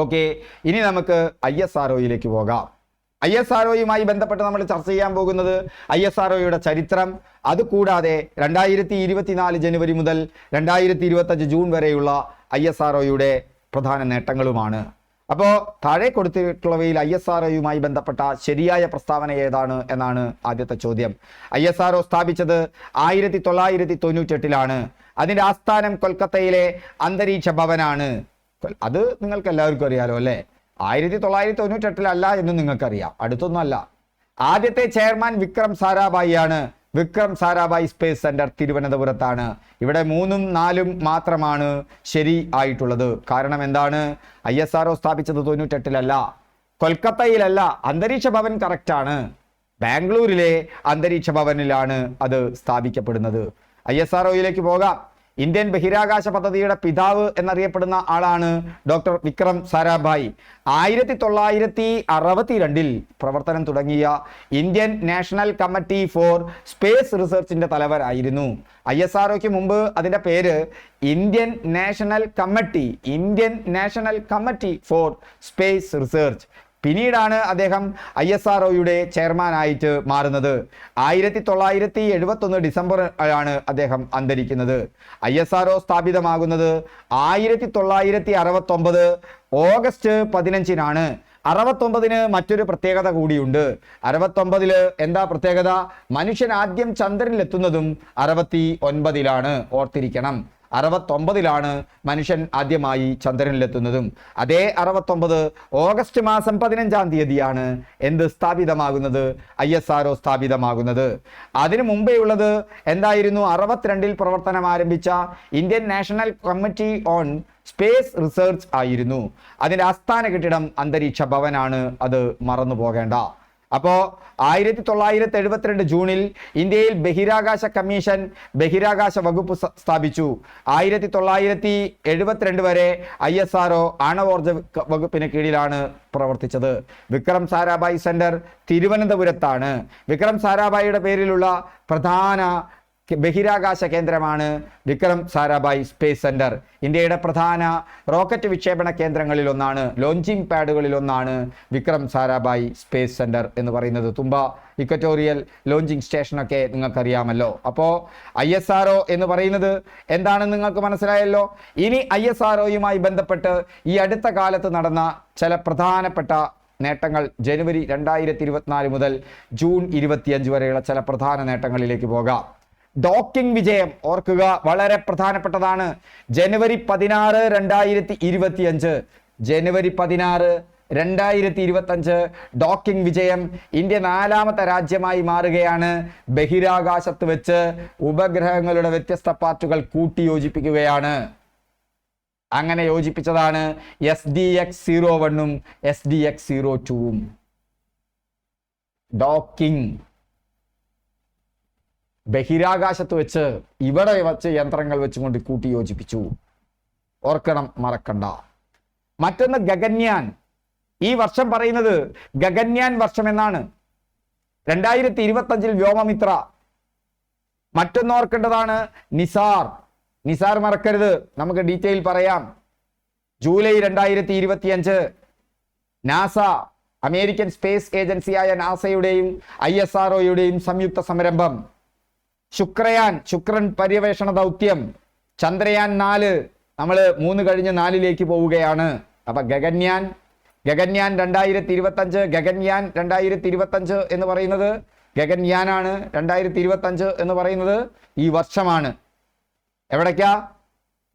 ഓക്കെ, ഇനി നമുക്ക് ISROയിലേക്ക് പോകാം. ISROയുമായി ബന്ധപ്പെട്ട് നമ്മൾ ചർച്ച ചെയ്യാൻ പോകുന്നത് ISROയുടെ ചരിത്രം. അതുകൂടാതെ 2024 ജനുവരി മുതൽ 2025 ജൂൺ വരെയുള്ള ISROയുടെ പ്രധാന നേട്ടങ്ങളുമാണ്. അപ്പോൾ താഴെ കൊടുത്തിട്ടുള്ളവയിൽ ISROയുമായി ബന്ധപ്പെട്ട ശരിയായ പ്രസ്താവന ഏതാണ് എന്നാണ് ആദ്യത്തെ ചോദ്യം. ISRO സ്ഥാപിച്ചത് 1998 അതിൻ്റെ ആസ്ഥാനം കൊൽക്കത്തയിലെ അന്തരീക്ഷ ഭവനാണ്. അത് നിങ്ങൾക്ക് എല്ലാവർക്കും അറിയാലോ അല്ലേ. 1998 എന്ന് നിങ്ങൾക്കറിയാം, അടുത്തൊന്നും അല്ല. ആദ്യത്തെ ചെയർമാൻ വിക്രം സാരാഭായി ആണ്. വിക്രം സാരാഭായി സ്പേസ് സെന്റർ തിരുവനന്തപുരത്താണ്. ഇവിടെ 3ഉം 4ഉം മാത്രമാണ് ശരി ആയിട്ടുള്ളത്. കാരണം എന്താണ്? ISRO സ്ഥാപിച്ചത് 98 കൊൽക്കത്തയിലല്ല. അന്തരീക്ഷ ഭവൻ കറക്റ്റാണ്. ബാംഗ്ലൂരിലെ അന്തരീക്ഷ ഭവനിലാണ് അത് സ്ഥാപിക്കപ്പെടുന്നത്. ISROയിലേക്ക് പോകാം. ഇന്ത്യൻ ബഹിരാകാശ പദ്ധതിയുടെ പിതാവ് എന്നറിയപ്പെടുന്ന ആളാണ് ഡോക്ടർ വിക്രം സാരാഭായി. 1962 പ്രവർത്തനം തുടങ്ങിയ Indian national committee for space റിസർച്ചിന്റെ തലവനായിരുന്നു. ISROയ്ക്ക് മുമ്പ് അതിന്റെ പേര് Indian national committee for space research. പിന്നീടാണ് അദ്ദേഹം ISROയുടെ ചെയർമാനായിട്ട് മാറുന്നത്. 1971 ഡിസംബറിലാണ് അദ്ദേഹം അന്തരിക്കുന്നത്. ISRO സ്ഥാപിതമാകുന്നത് 1969 ഓഗസ്റ്റ് 15 69 മറ്റൊരു പ്രത്യേകത കൂടിയുണ്ട്. 69 എന്താ പ്രത്യേകത? മനുഷ്യൻ ആദ്യം ചന്ദ്രനിലെത്തുന്നതും 69 ഓർത്തിരിക്കണം. 69 മനുഷ്യൻ ആദ്യമായി ചന്ദ്രനിലെത്തുന്നതും. അതേ 69 ഓഗസ്റ്റ് മാസം 15 എന്ത് സ്ഥാപിതമാകുന്നത്? ISRO സ്ഥാപിതമാകുന്നത്. അതിനു മുമ്പേ ഉള്ളത് എന്തായിരുന്നു? 62 പ്രവർത്തനം ആരംഭിച്ച Indian national committee on space research ആയിരുന്നു. അതിൻ്റെ ആസ്ഥാന കെട്ടിടം അന്തരീക്ഷ ഭവനാണ്. അത് മറന്നു പോകേണ്ട. അപ്പോൾ 1972 ജൂണിൽ ഇന്ത്യയിൽ ബഹിരാകാശ കമ്മീഷൻ ബഹിരാകാശ വകുപ്പ് സ്ഥാപിച്ചു. 1972 വരെ ISRO ആണവോർജ വകുപ്പിന് കീഴിലാണ് പ്രവർത്തിച്ചത്. വിക്രം സാരാഭായി സെന്റർ തിരുവനന്തപുരത്താണ്. വിക്രം സാരാഭായിയുടെ പേരിലുള്ള പ്രധാന ബഹിരാകാശ കേന്ദ്രമാണ് വിക്രം സാരാഭായി സ്പേസ് സെന്റർ. ഇന്ത്യയുടെ പ്രധാന റോക്കറ്റ് വിക്ഷേപണ കേന്ദ്രങ്ങളിൽ ഒന്നാണ്, ലോഞ്ചിങ് പാഡുകളിൽ ഒന്നാണ് വിക്രം സാരാഭായി സ്പേസ് സെന്റർ എന്ന് പറയുന്നത്. തുമ്പ ഇക്വറ്റോറിയൽ ലോഞ്ചിങ് സ്റ്റേഷനൊക്കെ നിങ്ങൾക്കറിയാമല്ലോ. അപ്പോൾ ISRO എന്ന് പറയുന്നത് എന്താണെന്ന് നിങ്ങൾക്ക് മനസ്സിലായല്ലോ. ഇനി ISROയുമായി ബന്ധപ്പെട്ട് ഈ അടുത്ത കാലത്ത് നടന്ന ചില പ്രധാനപ്പെട്ട നേട്ടങ്ങൾ, ജനുവരി 2024 മുതൽ ജൂൺ 25 വരെയുള്ള ചില പ്രധാന നേട്ടങ്ങളിലേക്ക് പോകാം. ഡോക്കിംഗ് വിജയം ഓർക്കുക, വളരെ പ്രധാനപ്പെട്ടതാണ്. ജനുവരി 16, 2025 ജനുവരി 16, 2025 ഡോക്കിംഗ് വിജയം. ഇന്ത്യ 4ാമത്തെ രാജ്യമായി മാറുകയാണ്. ബഹിരാകാശത്ത് വെച്ച് ഉപഗ്രഹങ്ങളുടെ വ്യത്യസ്ത പാർട്ടുകൾ കൂട്ടിയോജിപ്പിക്കുകയാണ്. അങ്ങനെ യോജിപ്പിച്ചതാണ് SDX-01 SDX-02. ഡോക്കിംഗ് ബഹിരാകാശത്ത് വെച്ച് ഇവിടെ വച്ച് യന്ത്രങ്ങൾ വെച്ചുകൊണ്ട് കൂട്ടി യോജിപ്പിച്ചു. ഓർക്കണം, മറക്കണ്ട. മറ്റൊന്ന് ഗഗൻയാൻ. ഈ വർഷം പറയുന്നത് ഗഗൻയാൻ വർഷം എന്നാണ്. 2025 വ്യോമമിത്ര. മറ്റൊന്ന് ഓർക്കേണ്ടതാണ് നിസാർ. നിസാർ മറക്കരുത്, നമുക്ക് ഡീറ്റെയിൽ പറയാം. ജൂലൈ 2025 നാസ, അമേരിക്കൻ സ്പേസ് ഏജൻസിയായ നാസയുടെയും ISROയുടെയും സംയുക്ത സംരംഭം. ശുക്രൻ പര്യവേഷണ ദൗത്യം. ചന്ദ്രയാൻ 4, നമ്മൾ 3 കഴിഞ്ഞ് 4ലേക്ക് പോവുകയാണ്. അപ്പൊ ഗഗൻയാൻ 2025, ഗഗൻയാൻ 2025 എന്ന് പറയുന്നത് ഗഗൻയാനാണ്. 2025 എന്ന് പറയുന്നത് ഈ വർഷമാണ്. എവിടേക്കാ?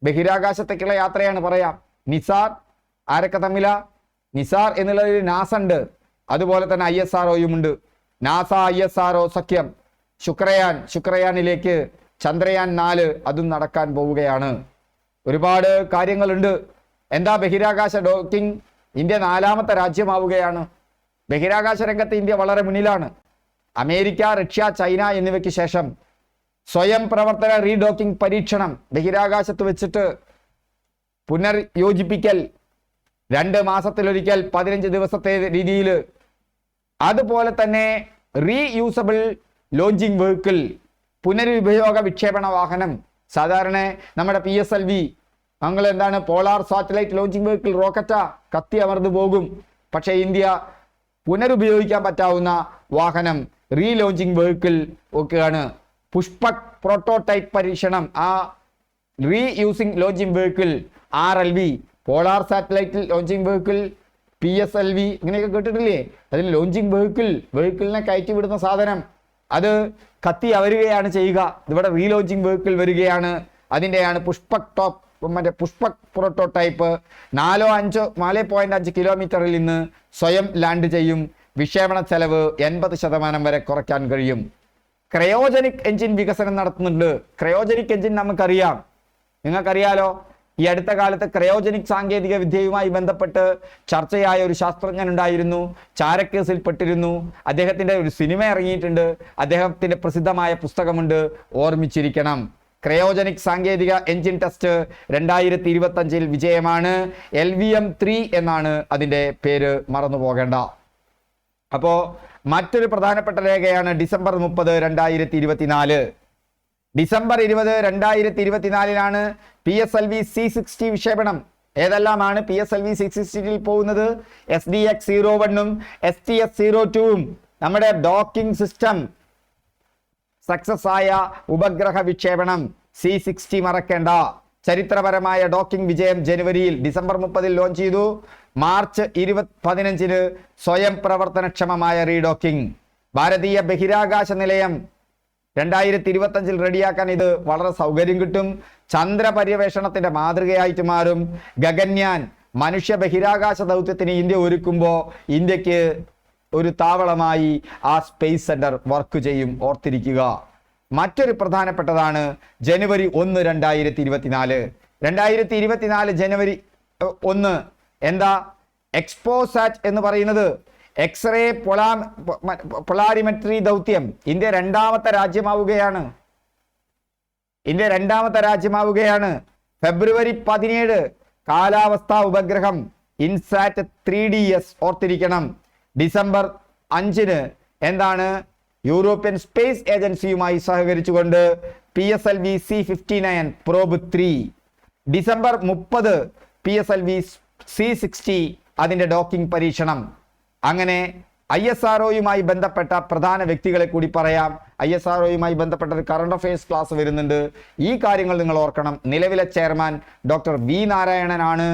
ബഹിരാകാശത്തേക്കുള്ള യാത്രയാണ് പറയാം. നിസാർ ആരൊക്കെ തമ്മിലാ? നിസാർ എന്നുള്ളതിൽ നാസ ഉണ്ട്, അതുപോലെ തന്നെ ISROയും ഉണ്ട്. നാസ ISRO സഖ്യം. ശുക്രയാനിലേക്ക് ചന്ദ്രയാൻ 4 അതും നടക്കാൻ പോവുകയാണ്. ഒരുപാട് കാര്യങ്ങളുണ്ട്. എന്താ ബഹിരാകാശ ഡോക്കിംഗ്? ഇന്ത്യ 4ാമത്തെ രാജ്യമാവുകയാണ്. ബഹിരാകാശ രംഗത്ത് ഇന്ത്യ വളരെ മുന്നിലാണ്. അമേരിക്ക, റഷ്യ, ചൈന എന്നിവയ്ക്ക് ശേഷം സ്വയം പ്രവർത്തന റീഡോക്കിംഗ് പരീക്ഷണം, ബഹിരാകാശത്ത് വെച്ചിട്ട് പുനർയോജിപ്പിക്കൽ 2 മാസത്തിലൊരിക്കൽ 15 ദിവസത്തെ രീതിയിൽ. അതുപോലെ തന്നെ റീയൂസബിൾ ലോഞ്ചിങ് വെഹിക്കിൾ, പുനരുപയോഗ വിക്ഷേപണ വാഹനം. സാധാരണ നമ്മുടെ PSLV ഞങ്ങൾ എന്താണ്, പോളാർ സാറ്റലൈറ്റ് ലോഞ്ചിങ് വെഹിക്കിൾ, റോക്കറ്റാ, കത്തി അമർന്നു പോകും. പക്ഷേ ഇന്ത്യ പുനരുപയോഗിക്കാൻ പറ്റാവുന്ന വാഹനം റീലോഞ്ചിങ് വെഹിക്കിൾ ഒക്കെയാണ്. പുഷ്പക് പ്രോട്ടോടൈപ്പ് പരീക്ഷണം, ആ reusing launching vehicle RLV polar satellite launching vehicle, PSLV, ഇങ്ങനെയൊക്കെ കേട്ടിട്ടില്ലേ? അതിൽ ലോഞ്ചിങ് വെഹിക്കിളിനെ കയറ്റി വിടുന്ന സാധനം അത് കത്തി അവരുകയാണ് ചെയ്യുക. ഇവിടെ റീലോഞ്ചിങ് വെഹിക്കിൾ വരികയാണ്. അതിൻ്റെയാണ് പുഷ്പക് പ്രോട്ടോടൈപ്പ്. 4.5 കിലോമീറ്ററിൽ നിന്ന് സ്വയം ലാൻഡ് ചെയ്യും. വിക്ഷേപണ ചെലവ് 80% വരെ കുറയ്ക്കാൻ കഴിയും. ക്രയോജനിക് എഞ്ചിൻ വികസനം നടത്തുന്നുണ്ട്. ക്രയോജനിക് എഞ്ചിൻ നമുക്കറിയാം, നിങ്ങൾക്കറിയാലോ. ഈ അടുത്ത കാലത്ത് ക്രയോജനിക് സാങ്കേതിക വിദ്യയുമായി ബന്ധപ്പെട്ട് ചർച്ചയായ ഒരു ശാസ്ത്രജ്ഞൻ ഉണ്ടായിരുന്നു, ചാരക്കേസിൽ പെട്ടിരുന്നു. അദ്ദേഹത്തിൻ്റെ ഒരു സിനിമ ഇറങ്ങിയിട്ടുണ്ട്, അദ്ദേഹത്തിൻ്റെ പ്രസിദ്ധമായ പുസ്തകമുണ്ട്, ഓർമ്മിച്ചിരിക്കണം. ക്രയോജനിക് സാങ്കേതിക എഞ്ചിൻ ടെസ്റ്റ് 2025 വിജയമാണ്. LVM-3 എന്നാണ് അതിൻ്റെ പേര്, മറന്നു പോകേണ്ട. അപ്പോൾ മറ്റൊരു പ്രധാനപ്പെട്ട രേഖയാണ് ഡിസംബർ 30, 2024. ഡിസംബർ 20, 2024 PSLV C60 വിക്ഷേപണം. ഏതെല്ലാമാണ് PSLV C60 പോകുന്നത്? SDX-01 STS-02 നമ്മുടെ ഡോക്കിംഗ് സിസ്റ്റം സക്സസ് ആയ ഉപഗ്രഹ വിക്ഷേപണം C60 മറക്കേണ്ട. ചരിത്രപരമായ ഡോക്കിംഗ് വിജയം ജനുവരിയിൽ ഡിസംബർ 30 ലോഞ്ച് ചെയ്തു. മാർച്ച് 15 സ്വയം പ്രവർത്തനക്ഷമമായ റീഡോക്കിംഗ്. ഭാരതീയ ബഹിരാകാശ നിലയം 2025 റെഡിയാക്കാൻ ഇത് വളരെ സൗകര്യം കിട്ടും. ചന്ദ്ര പര്യവേഷണത്തിന്റെ മാതൃകയായിട്ട് മാറും. ഗഗൻയാൻ മനുഷ്യ ബഹിരാകാശ ദൗത്യത്തിന് ഇന്ത്യ ഒരുക്കുമ്പോൾ ഇന്ത്യക്ക് ഒരു താവളമായി ആ സ്പേസ് സെന്റർ വർക്ക് ചെയ്യും, ഓർത്തിരിക്കുക. മറ്റൊരു പ്രധാനപ്പെട്ടതാണ് ജനുവരി 1, 2024. 2024 ജനുവരി 1 എന്താ? എക്സ്പോസാറ്റ് എന്ന് പറയുന്നത് എക്സ്റേ പൊളാരിമെട്രി ദൗത്യം. ഇന്ത്യ രണ്ടാമത്തെ രാജ്യമാവുകയാണ്. ഫെബ്രുവരി 17 കാലാവസ്ഥാ ഉപഗ്രഹം ഇൻസാറ്റ് 3DS ഓർത്തിരിക്കണം. ഡിസംബർ 5 എന്താണ്? യൂറോപ്യൻ സ്പേസ് ഏജൻസിയുമായി സഹകരിച്ചുകൊണ്ട് PSLV C59 Proba 3. December 30 PSLV C60 അതിൻ്റെ ഡോക്കിംഗ് പരീക്ഷണം. അങ്ങനെ ISROയുമായി ബന്ധപ്പെട്ട പ്രധാന വ്യക്തികളെ കൂടി പറയാം. ISROയുമായി ബന്ധപ്പെട്ട ഒരു കറണ്ട് അഫയേഴ്സ് ക്ലാസ് വരുന്നുണ്ട്. ഈ കാര്യങ്ങൾ നിങ്ങൾ ഓർക്കണം. നിലവിലെ ചെയർമാൻ ഡോക്ടർ V നാരായണനാണ്.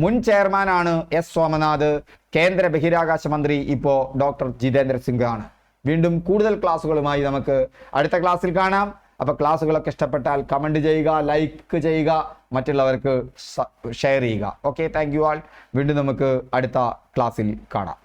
മുൻ ചെയർമാനാണ് S സോമനാഥ്. കേന്ദ്ര ബഹിരാകാശ മന്ത്രി ഇപ്പോൾ ഡോക്ടർ ജിതേന്ദ്ര സിംഗ് ആണ്. വീണ്ടും കൂടുതൽ ക്ലാസ്സുകളുമായി നമുക്ക് അടുത്ത ക്ലാസ്സിൽ കാണാം. അപ്പോൾ ക്ലാസ്സുകളൊക്കെ ഇഷ്ടപ്പെട്ടാൽ കമൻറ്റ് ചെയ്യുക, ലൈക്ക് ചെയ്യുക, മറ്റുള്ളവർക്ക് ഷെയർ ചെയ്യുക. Okay, thank you all. വീണ്ടും നമുക്ക് അടുത്ത ക്ലാസ്സിൽ കാണാം.